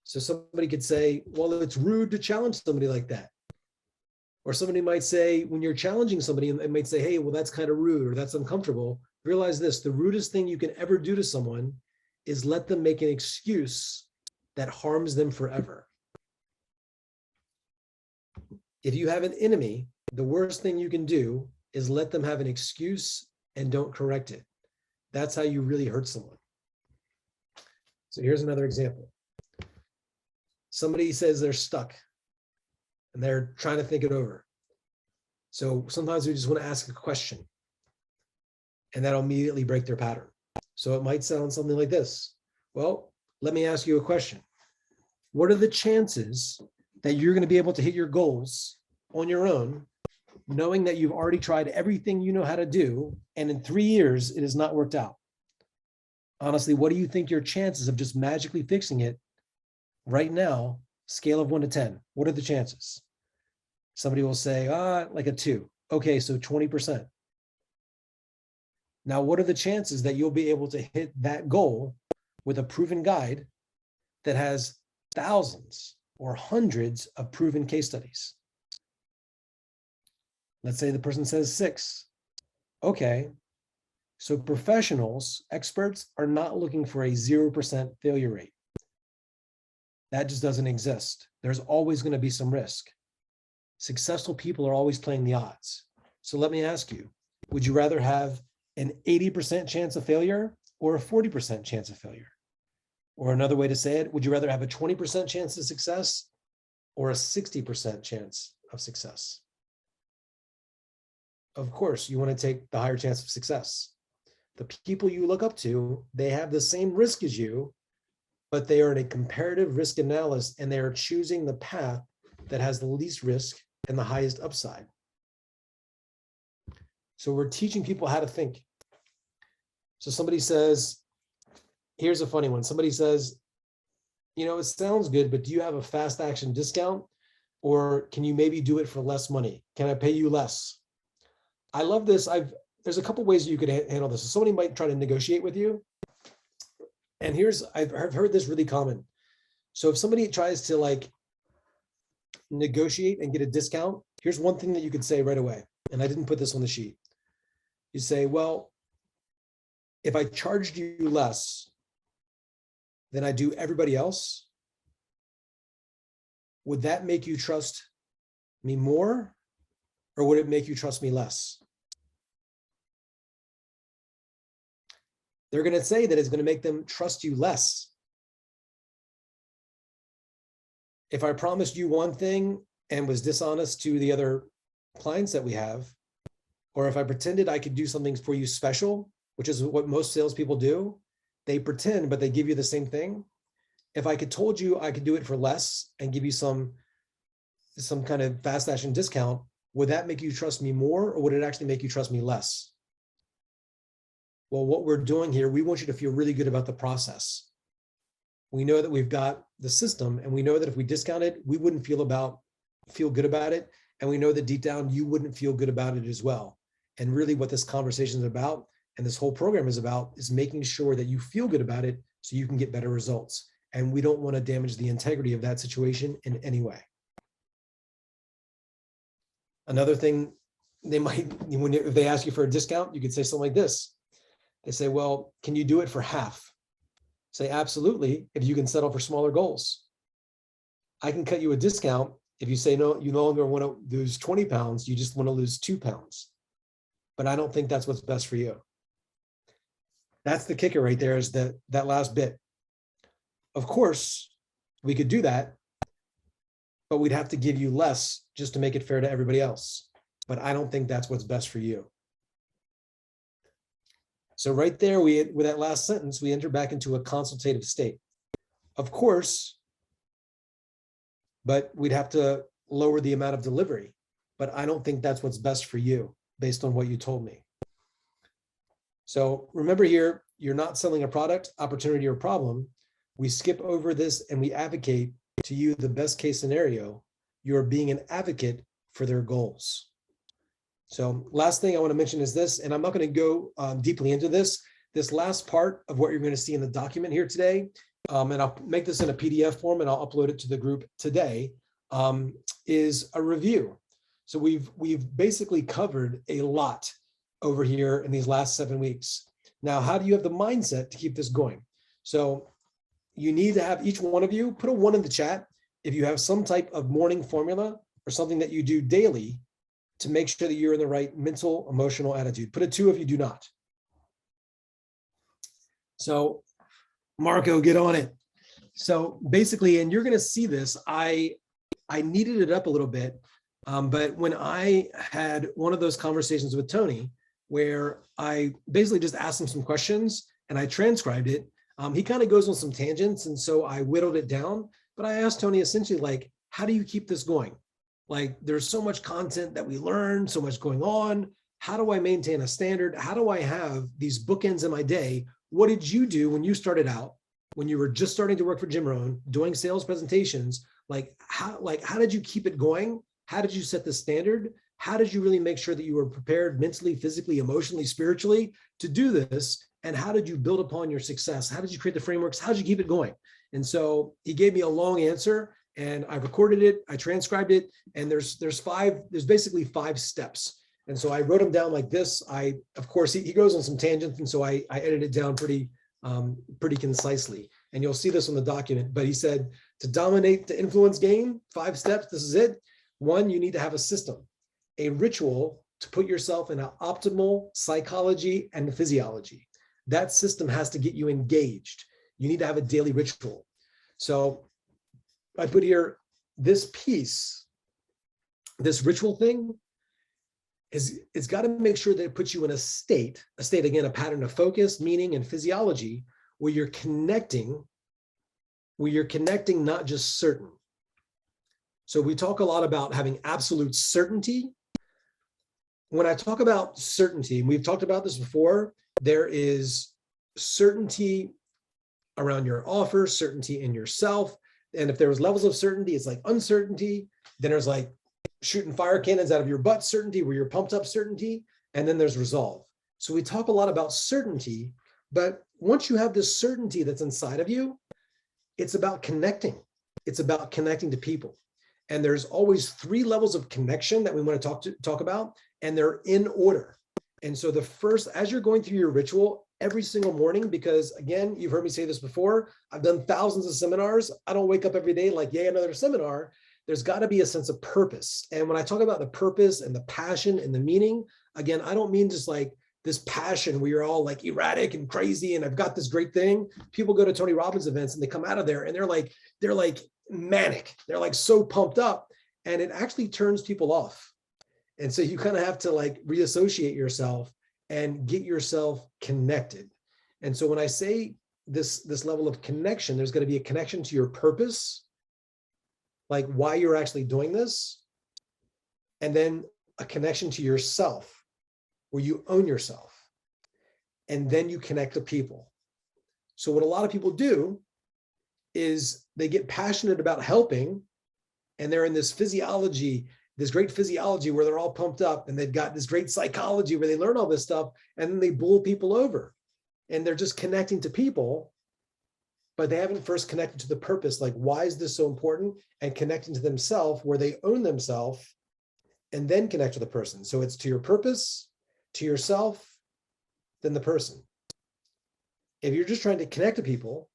So somebody could say, well, it's rude to challenge somebody like that. Or somebody might say, when you're challenging somebody, and they might say, hey, well, that's kind of rude or that's uncomfortable. Realize this, the rudest thing you can ever do to someone is let them make an excuse that harms them forever. If you have an enemy, the worst thing you can do is let them have an excuse and don't correct it. That's how you really hurt someone. So here's another example. Somebody says they're stuck and they're trying to think it over. So sometimes we just want to ask a question and that'll immediately break their pattern. So it might sound something like this. Well, let me ask you a question. What are the chances that you're going to be able to hit your goals on your own, knowing that you've already tried everything you know how to do, and in 3 years, it has not worked out? Honestly, what do you think your chances of just magically fixing it right now, scale of 1 to 10? What are the chances? Somebody will say, like a 2. Okay, so 20%. Now, what are the chances that you'll be able to hit that goal with a proven guide that has thousands or hundreds of proven case studies? Let's say the person says 6. Okay, so professionals, experts are not looking for a 0% failure rate. That just doesn't exist. There's always going to be some risk. Successful people are always playing the odds. So let me ask you, would you rather have an 80% chance of failure or a 40% chance of failure? Or another way to say it, would you rather have a 20% chance of success or a 60% chance of success? Of course, you want to take the higher chance of success. The people you look up to, they have the same risk as you, but they are in a comparative risk analysis and they are choosing the path that has the least risk and the highest upside. So we're teaching people how to think. So somebody says, here's a funny one. Somebody says, you know, it sounds good, but do you have a fast action discount? Or can you maybe do it for less money? Can I pay you less? I love this. There's a couple ways you could handle this. So somebody might try to negotiate with you. And I've heard this really common. So if somebody tries to like negotiate and get a discount, here's one thing that you could say right away. And I didn't put this on the sheet. You say, well, if I charged you less than I do everybody else, would that make you trust me more or would it make you trust me less? They're going to say that it's going to make them trust you less. If I promised you one thing and was dishonest to the other clients that we have, or if I pretended I could do something for you special, which is what most salespeople do, they pretend, but they give you the same thing. If I could told you I could do it for less and give you some kind of fast action discount, would that make you trust me more, or would it actually make you trust me less? Well, what we're doing here, we want you to feel really good about the process. We know that we've got the system, and we know that if we discount it, we wouldn't feel good about it. And we know that deep down, you wouldn't feel good about it as well. And really what this conversation is about, and this whole program is about, is making sure that you feel good about it so you can get better results. And we don't want to damage the integrity of that situation in any way. Another thing they might, if they ask you for a discount, you could say something like this. They say, well, can you do it for half? Say, absolutely, if you can settle for smaller goals. I can cut you a discount if you say, no, you no longer want to lose 20 pounds, you just want to lose 2 pounds. But I don't think that's what's best for you. That's the kicker right there, is that last bit. Of course, we could do that, but we'd have to give you less just to make it fair to everybody else. But I don't think that's what's best for you. So right there, with that last sentence, we enter back into a consultative state. Of course, but we'd have to lower the amount of delivery. But I don't think that's what's best for you based on what you told me. So remember here, you're not selling a product, opportunity, or problem. We skip over this and we advocate to you the best case scenario. You're being an advocate for their goals. So last thing I want to mention is this, and I'm not going to go deeply into this. This last part of what you're going to see in the document here today, and I'll make this in a PDF form and I'll upload it to the group today, is a review. So we've basically covered a lot over here in these last 7 weeks. Now, how do you have the mindset to keep this going? So you need to have, each one of you, put a 1 in the chat if you have some type of morning formula or something that you do daily to make sure that you're in the right mental, emotional attitude. Put a 2 if you do not. So Marco, get on it. So basically, and you're going to see this, I kneaded it up a little bit, but when I had one of those conversations with Tony, where I basically just asked him some questions and I transcribed it, he kind of goes on some tangents, and so I whittled it down. But I asked Tony essentially, like, how do you keep this going? Like, there's so much content that we learn, so much going on. How do I maintain a standard? How do I have these bookends in my day? What did you do when you started out, when you were just starting to work for Jim Rohn, doing sales presentations? Like how did you keep it going? How did you set the standard? How did you really make sure that you were prepared mentally, physically, emotionally, spiritually to do this? And how did you build upon your success? How did you create the frameworks? How did you keep it going? And so he gave me a long answer, and I recorded it, I transcribed it, and there's basically 5 steps. And so I wrote them down like this. Of course, he goes on some tangents, and so I edited it down pretty concisely. And you'll see this on the document, but he said, to dominate the influence game, 5 steps, this is it. 1, you need to have a system, a ritual to put yourself in an optimal psychology and physiology. That system has to get you engaged. You need to have a daily ritual. So I put here this piece, this ritual thing, it's got to make sure that it puts you in a state again, a pattern of focus, meaning, and physiology, where you're connecting, not just certain. So we talk a lot about having absolute certainty. When I talk about certainty, and we've talked about this before, there is certainty around your offer, certainty in yourself. And if there was levels of certainty, it's like uncertainty. Then there's like shooting fire cannons out of your butt certainty, where you're pumped up certainty. And then there's resolve. So we talk a lot about certainty, but once you have this certainty that's inside of you, it's about connecting. It's about connecting to people. And there's always 3 levels of connection that we want to talk about, and they're in order. And so the first, as you're going through your ritual every single morning, because again, you've heard me say this before, I've done thousands of seminars. I don't wake up every day like, yay, another seminar. there's got to be a sense of purpose. And when I talk about the purpose and the passion and the meaning, again, I don't mean just like this passion where you're all like erratic and crazy and I've got this great thing. People go to Tony Robbins events and they come out of there and they're like manic. They're like so pumped up, and it actually turns people off. And so you kind of have to like reassociate yourself and get yourself connected. And so when I say this level of connection, there's going to be a connection to your purpose, like why you're actually doing this, and then a connection to yourself where you own yourself, and then you connect to people. So what a lot of people do is they get passionate about helping, and they're in this physiology, this great physiology where they're all pumped up, and they've got this great psychology where they learn all this stuff, and then they bowl people over, and they're just connecting to people, but they haven't first connected to the purpose, like why is this so important, and connecting to themselves where they own themselves, and then connect to the person. So it's to your purpose, to yourself, then the person. If you're just trying to connect to people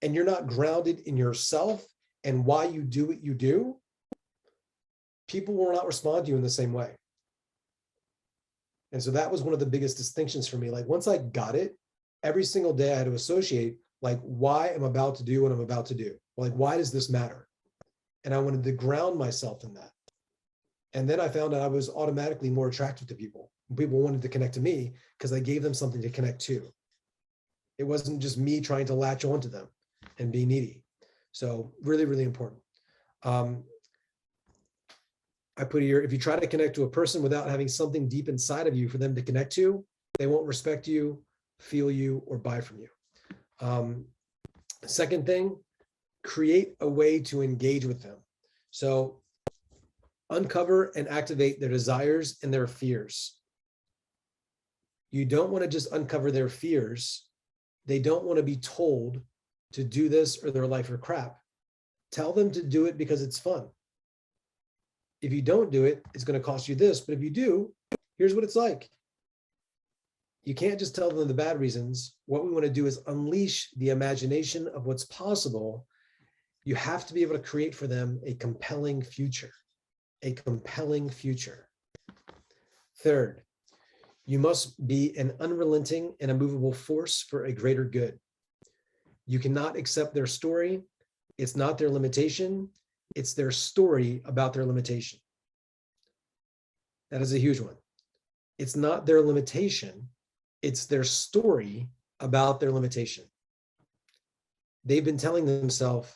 and you're not grounded in yourself and why you do what you do, people will not respond to you in the same way. And so that was one of the biggest distinctions for me. Like once I got it, every single day I had to associate like why I'm about to do what I'm about to do. Like, why does this matter? And I wanted to ground myself in that. And then I found out I was automatically more attractive to people. People wanted to connect to me because I gave them something to connect to. It wasn't just me trying to latch onto them and be needy. So really, really important. I put here, if you try to connect to a person without having something deep inside of you for them to connect to, they won't respect you, feel you, or buy from you. Second thing, create a way to engage with them. So uncover and activate their desires and their fears. You don't want to just uncover their fears. They don't want to be told to do this or their life are crap. Tell them to do it because it's fun. If you don't do it, it's going to cost you this, but if you do, here's what it's like. You can't just tell them the bad reasons. What we want to do is unleash the imagination of what's possible. You have to be able to create for them a compelling future, a compelling future. Third, you must be an unrelenting and immovable force for a greater good. You cannot accept their story. It's not their limitation. It's their story about their limitation. That is a huge one. It's not their limitation. It's their story about their limitation. They've been telling themselves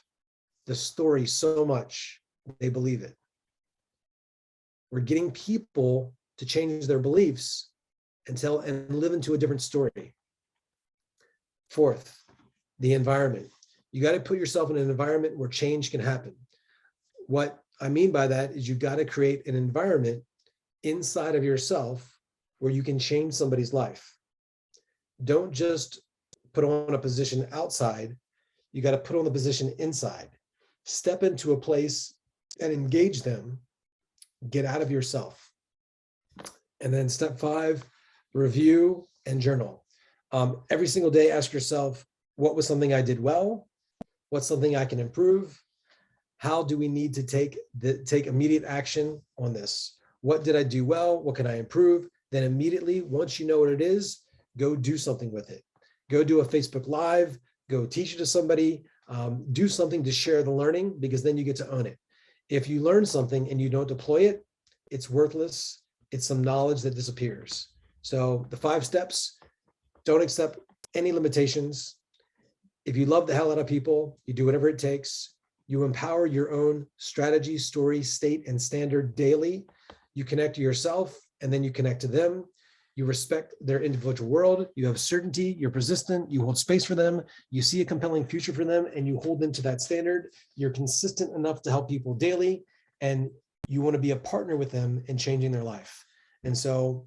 the story so much, they believe it. We're getting people to change their beliefs and live into a different story. Fourth, the environment. You got to put yourself in an environment where change can happen. What I mean by that is you got to create an environment inside of yourself where you can change somebody's life. Don't just put on a position outside. You got to put on the position inside. Step into a place and engage them. Get out of yourself. And then step 5, review and journal. Every single day, ask yourself, what was something I did well? What's something I can improve? How do we need to take immediate action on this? What did I do well? What can I improve? Then immediately, once you know what it is, go do something with it. Go do a Facebook Live, go teach it to somebody, do something to share the learning, because then you get to own it. If you learn something and you don't deploy it, it's worthless. It's some knowledge that disappears. So the 5 steps: don't accept any limitations. If you love the hell out of people, you do whatever it takes. You empower your own strategy, story, state, and standard daily. You connect to yourself, and then you connect to them. You respect their individual world. You have certainty. You're persistent. You hold space for them. You see a compelling future for them, and you hold them to that standard. You're consistent enough to help people daily, and you want to be a partner with them in changing their life. And so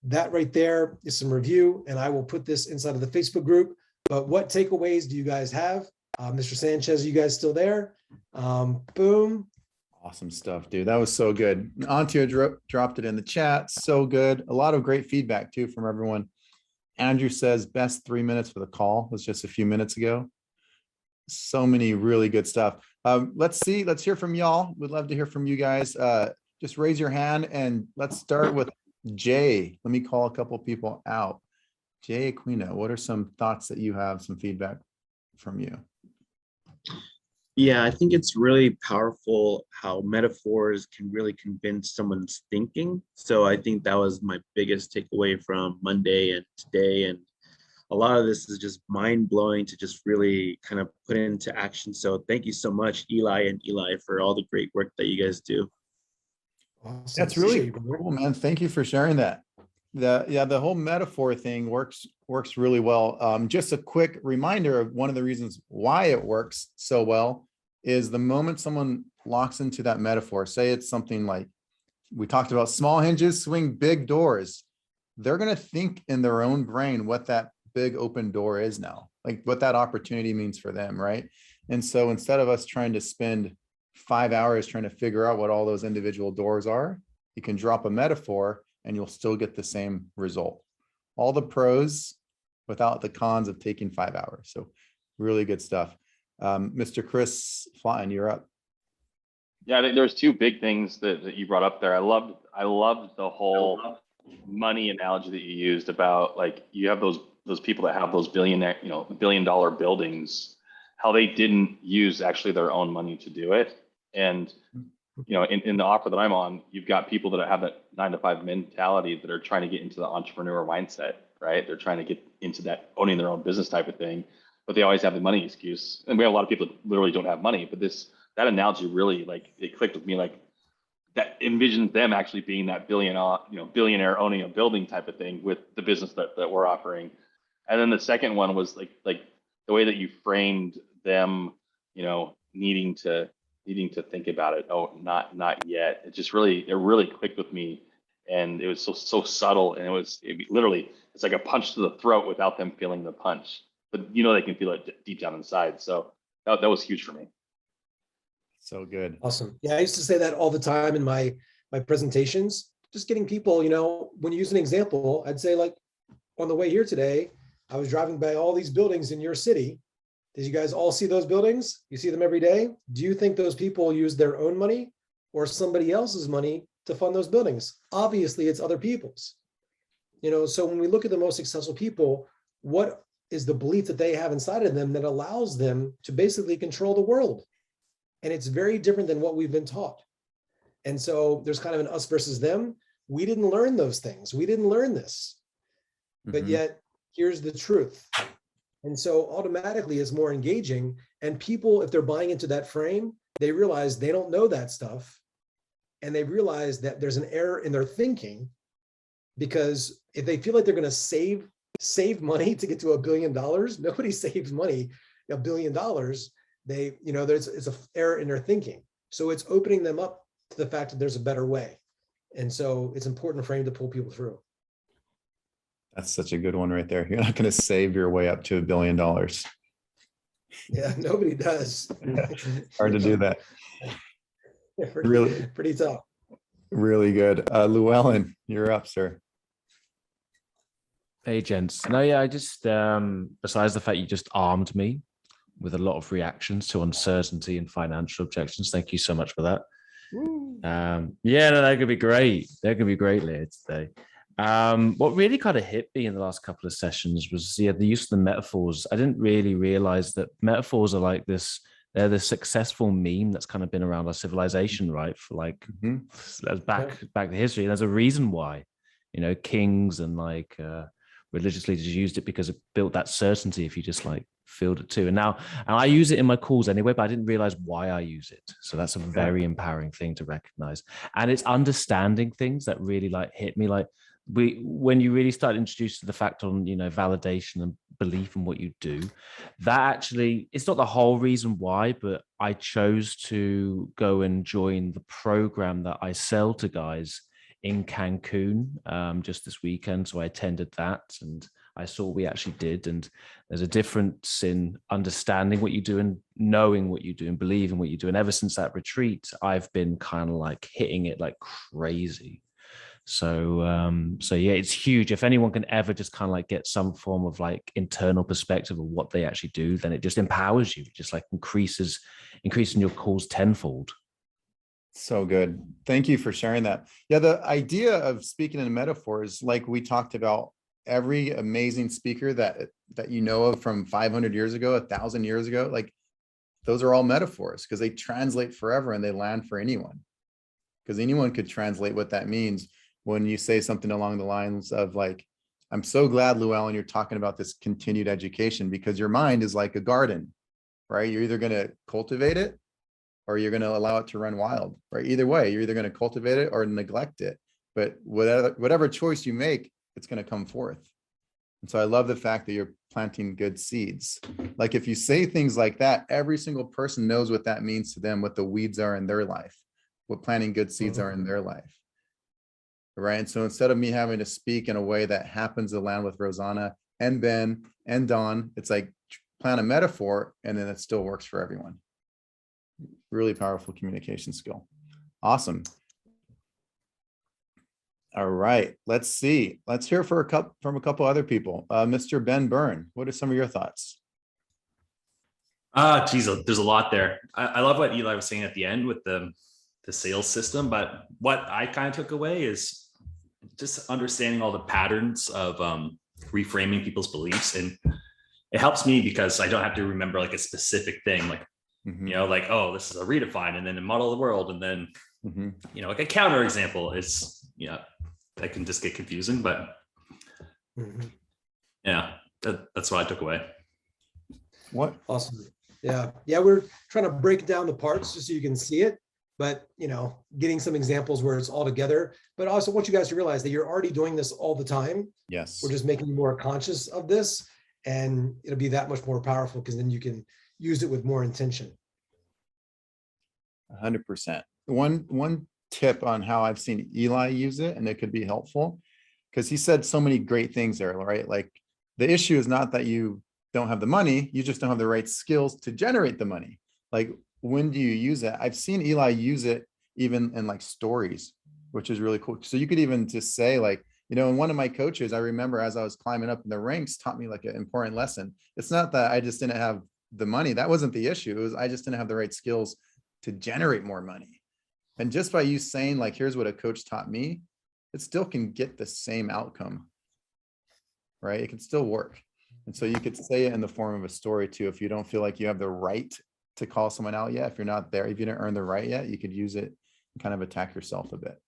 that right there is some review, and I will put this inside of the Facebook group. But what takeaways do you guys have? Mr. Sanchez, are you guys still there? Boom. Awesome stuff, dude. That was so good. Antia dropped it in the chat. So good. A lot of great feedback too from everyone. Andrew says best 3 minutes for the call was just a few minutes ago. So many really good stuff. Let's hear from y'all. We'd love to hear from you guys. Just raise your hand and let's start with Jay. Let me call a couple people out. Jay Aquino, what are some thoughts that you have, some feedback from you? Yeah, I think it's really powerful how metaphors can really convince someone's thinking. So I think that was my biggest takeaway from Monday and today. And a lot of this is just mind blowing to just really kind of put into action. So thank you so much, Eli and Eli, for all the great work that you guys do. Awesome. That's really cool, man. Thank you for sharing that. The whole metaphor thing works really well. Just a quick reminder of one of the reasons why it works so well is the moment someone locks into that metaphor, say it's something like we talked about small hinges swing big doors, they're going to think in their own brain what that big open door is now, like what that opportunity means for them, right? And so instead of us trying to spend 5 hours trying to figure out what all those individual doors are, you can drop a metaphor and you'll still get the same result. All the pros without the cons of taking 5 hours. So really good stuff. Mr. Chris Flatten, you're up. Yeah, I think there's two big things that you brought up there. I loved the whole money analogy that you used about, like, you have those people that have those billion-dollar buildings, how they didn't use actually their own money to do it. And in the offer that I'm on, you've got people that have that 9-to-5 mentality that are trying to get into the entrepreneur mindset, right? They're trying to get into that owning their own business type of thing, but they always have the money excuse. And we have a lot of people that literally don't have money, but that analogy really, like, it clicked with me, like, that envisions them actually being that billionaire owning a building type of thing with the business that we're offering. And then the second one was like the way that you framed them, needing to think about it. Oh, not yet. It really clicked with me, and it was so subtle, and it's like a punch to the throat without them feeling the punch, but they can feel it deep down inside. So that was huge for me. So good. Awesome. Yeah, I used to say that all the time in my presentations, just getting people, when you use an example, I'd say, like, on the way here today, I was driving by all these buildings in your city. Did you guys all see those buildings? You see them every day. Do you think those people use their own money or somebody else's money to fund those buildings? Obviously, it's other people's. So when we look at the most successful people, what is the belief that they have inside of them that allows them to basically control the world? And it's very different than what we've been taught. And so there's kind of an us versus them. We didn't learn those things. We didn't learn this. But yet, here's the truth. And so automatically it's more engaging. And people, if they're buying into that frame, they realize they don't know that stuff. And they realize that there's an error in their thinking, because if they feel like they're going to save money to get to $1 billion, nobody saves money, $1 billion. It's an error in their thinking. So it's opening them up to the fact that there's a better way. And so it's important for him to pull people through. That's such a good one right there. You're not going to save your way up to $1 billion. Yeah, nobody does. Hard to do that. Yeah, pretty tough. Really good. Llewellyn, you're up, sir. Hey, gents. No, yeah, I just, besides the fact you just armed me with a lot of reactions to uncertainty and financial objections, thank you so much for that. Yeah, no, that could be great. That could be great later today. What really kind of hit me in the last couple of sessions was the use of the metaphors. I didn't really realize that metaphors are like this. They're the successful meme that's kind of been around our civilization, right? For like back to history. There's a reason why, kings and religious leaders used it, because it built that certainty if you just filled it too. And I use it in my calls anyway, but I didn't realize why I use it. So that's a very empowering thing to recognize. And it's understanding things that really hit me. When you really start introduced to the fact on, validation and belief in what you do, that actually, it's not the whole reason why, but I chose to go and join the program that I sell to guys in Cancun just this weekend. So I attended that and I saw what we actually did. And there's a difference in understanding what you do and knowing what you do and believing what you do. And ever since that retreat, I've been kind of hitting it like crazy. So yeah, it's huge. If anyone can ever just kind of like get some form of like internal perspective of what they actually do, then it just empowers you. It just like increasing your calls tenfold. So good. Thank you for sharing that. Yeah, the idea of speaking in metaphors, like we talked about, every amazing speaker that you know of from 500 years ago, 1,000 years ago, like those are all metaphors because they translate forever and they land for anyone. Because anyone could translate what that means when you say something along the lines of like, I'm so glad, Llewellyn, you're talking about this continued education, because your mind is like a garden, right? You're either going to cultivate it or you're going to allow it to run wild, right? Either way, you're either going to cultivate it or neglect it. But whatever choice you make, it's going to come forth. And so I love the fact that you're planting good seeds. Like if you say things like that, every single person knows what that means to them, what the weeds are in their life, what planting good seeds are in their life. Right. And so instead of me having to speak in a way that happens to land with Rosanna and Ben and Don, it's like plant a metaphor and then it still works for everyone. Really powerful communication skill. Awesome. All right, let's see. Let's hear from a couple other people. Mr. Ben Byrne, what are some of your thoughts? Geez, there's a lot there. I love what Eli was saying at the end with the sales system, but what I kind of took away is just understanding all the patterns of reframing people's beliefs. And it helps me because I don't have to remember like a specific thing, like, you know, like, oh, this is a redefine and then a model of the world. And then, you know, like a counter example is, you know, that can just get confusing, but yeah, that's what I took away. What? Awesome. Yeah. We're trying to break down the parts just so you can see it, but you know, getting some examples where it's all together, but also want you guys to realize that you're already doing this all the time. Yes. We're just making you more conscious of this, and it'll be that much more powerful because then you can use it with more intention. 100%. One tip on how I've seen Eli use it, and it could be helpful, because he said so many great things there, right? Like the issue is not that you don't have the money, you just don't have the right skills to generate the money. Like when do you use it? I've seen Eli use it even in like stories, which is really cool. So you could even just say like, you know, and one of my coaches, I remember as I was climbing up in the ranks, taught me like an important lesson. It's not that I just didn't have the money. That wasn't the issue. It was I just didn't have the right skills to generate more money. And just by you saying like, here's what a coach taught me, it still can get the same outcome, right? It can still work. And so you could say it in the form of a story too. If you don't feel like you have the right to call someone out yet, if you're not there, if you didn't earn the right yet, you could use it and kind of attack yourself a bit.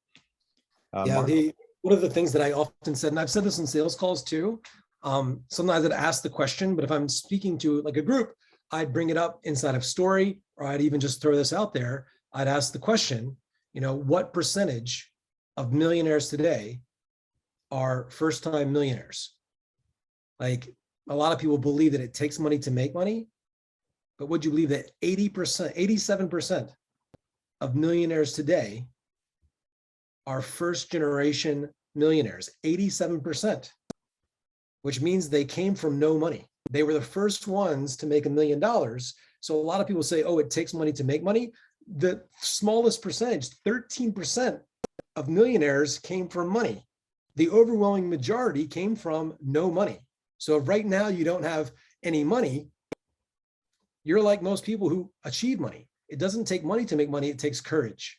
One of the things that I often said, and I've said this in sales calls too, sometimes I'd ask the question, but if I'm speaking to like a group, I'd bring it up inside of story, or I'd even just throw this out there. I'd ask the question, you know, what percentage of millionaires today are first-time millionaires? Like a lot of people believe that it takes money to make money, but would you believe that 80%, 87% of millionaires today are first-generation millionaires, 87%, which means they came from no money. They were the first ones to make $1 million. So a lot of people say, oh, it takes money to make money. The smallest percentage, 13% of millionaires came from money. The overwhelming majority came from no money. So if right now you don't have any money, you're like most people who achieve money. It doesn't take money to make money, it takes courage.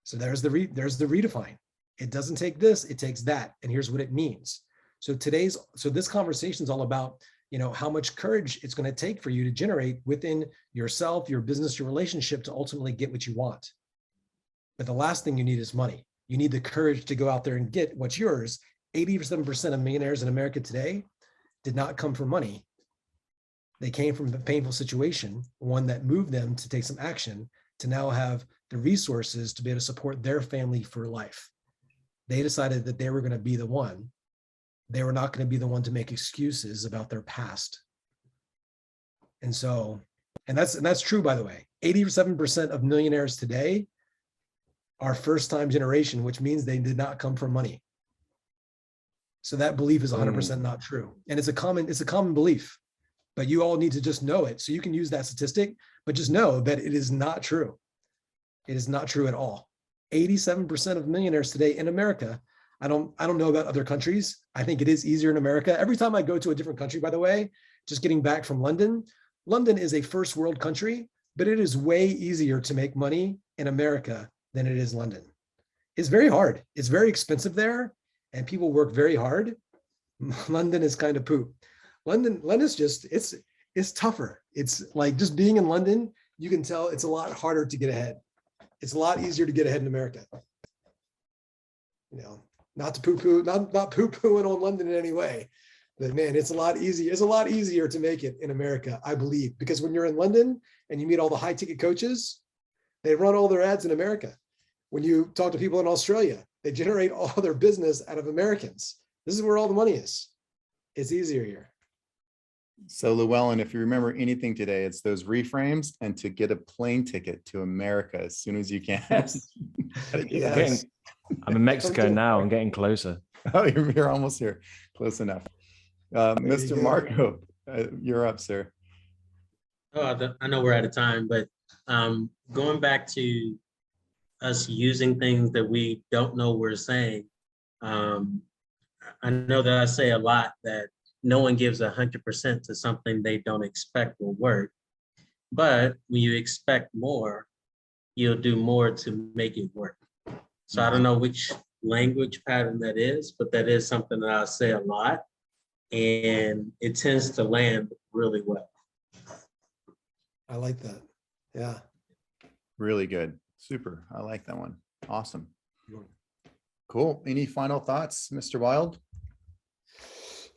So there's the redefine. It doesn't take this, it takes that. And here's what it means. So this conversation is all about, you know, how much courage it's going to take for you to generate within yourself, your business, your relationship to ultimately get what you want. But the last thing you need is money. You need the courage to go out there and get what's yours. 87% of millionaires in America today did not come from money. They came from a painful situation, one that moved them to take some action to now have the resources to be able to support their family for life. They decided that they were going to be the one. They were not going to be the one to make excuses about their past. And so, and that's true, by the way. 87% of millionaires today are first-time generation, which means they did not come from money. So that belief is 100% not true. And it's a common belief, but you all need to just know it. So you can use that statistic, but just know that it is not true. It is not true at all. 87% of millionaires today in America. I don't know about other countries. I think it is easier in America. Every time I go to a different country, by the way, just getting back from London, London is a first world country, but it is way easier to make money in America than it is London. It's very hard. It's very expensive there, and people work very hard. London is kind of poop. London is just, it's tougher. It's like just being in London, you can tell it's a lot harder to get ahead. It's a lot easier to get ahead in America. You know, not to poo-poo, not poo-pooing on London in any way, but man, it's a lot easier. It's a lot easier to make it in America, I believe, because when you're in London and you meet all the high ticket coaches, they run all their ads in America. When you talk to people in Australia, they generate all their business out of Americans. This is where all the money is. It's easier here. So Llewellyn, if you remember anything today, it's those reframes and to get a plane ticket to America as soon as you can. Yes. I'm in Mexico now. I'm getting closer. Oh, you're almost here. Close enough. Mr. go. Marco, you're up, sir. Oh, I know we're out of time, but going back to us using things that we don't know we're saying, I know that I say a lot that no one gives 100% to something they don't expect will work. But when you expect more, you'll do more to make it work. So I don't know which language pattern that is, but that is something that I say a lot, and it tends to land really well. I like that. Yeah. Really good. Super. I like that one. Awesome. Cool. Any final thoughts, Mr. Wild?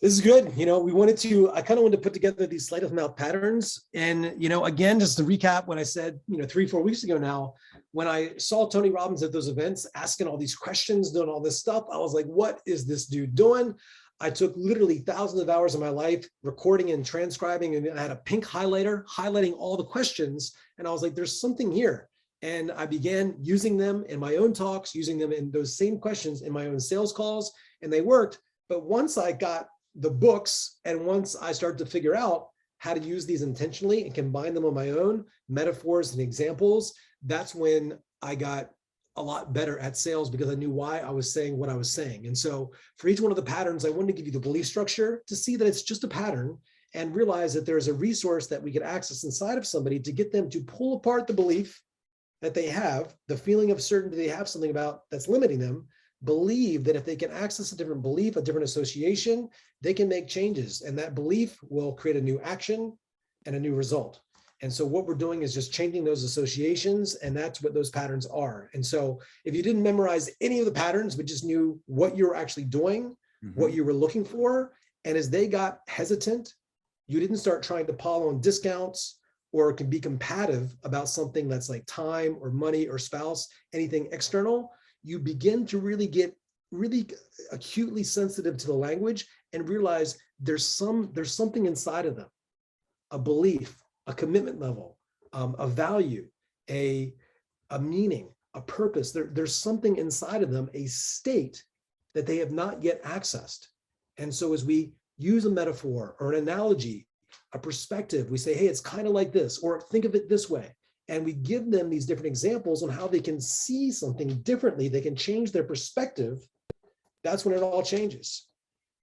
This is good. You know, I kind of wanted to put together these sleight of mouth patterns. And, you know, again, just to recap what I said, 3-4 weeks ago now, when I saw Tony Robbins at those events, asking all these questions, doing all this stuff, I was like, what is this dude doing? I took literally thousands of hours of my life recording and transcribing, and I had a pink highlighter highlighting all the questions. And I was like, there's something here. And I began using them in my own talks, using them in those same questions in my own sales calls, and they worked. But once I got the books, and once I started to figure out how to use these intentionally and combine them on my own metaphors and examples, that's when I got a lot better at sales, because I knew why I was saying what I was saying. And so for each one of the patterns, I wanted to give you the belief structure to see that it's just a pattern, and realize that there's a resource that we could access inside of somebody to get them to pull apart the belief that they have, the feeling of certainty they have something about that's limiting them, believe that if they can access a different belief, a different association, they can make changes. And that belief will create a new action and a new result. And so what we're doing is just changing those associations, and that's what those patterns are. And so if you didn't memorize any of the patterns, but just knew what you were actually doing, what you were looking for, and as they got hesitant, you didn't start trying to pile on discounts or can be combative about something that's like time or money or spouse, anything external, you begin to really get really acutely sensitive to the language and realize there's something inside of them, a belief, a commitment level, a value, a meaning, a purpose. There's something inside of them, a state that they have not yet accessed. And so as we use a metaphor or an analogy, a perspective, we say, hey, it's kind of like this, or think of it this way. And we give them these different examples on how they can see something differently. They can change their perspective. That's when it all changes,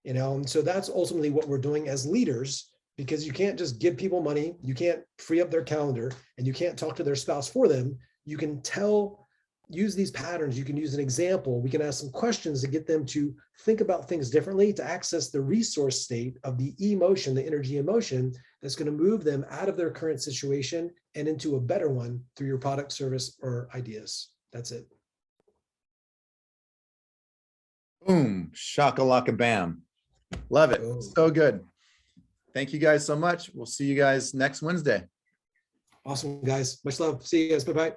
and so that's ultimately what we're doing as leaders, because you can't just give people money. You can't free up their calendar, and you can't talk to their spouse for them. You can use these patterns. You can use an example. We can ask some questions to get them to think about things differently, to access the resource state of the emotion, the energy emotion that's going to move them out of their current situation and into a better one through your product, service, or ideas. That's it. Boom, shakalaka bam. Love it. Boom. So good. Thank you guys so much. We'll see you guys next Wednesday. Awesome, guys. Much love. See you guys. Bye-bye.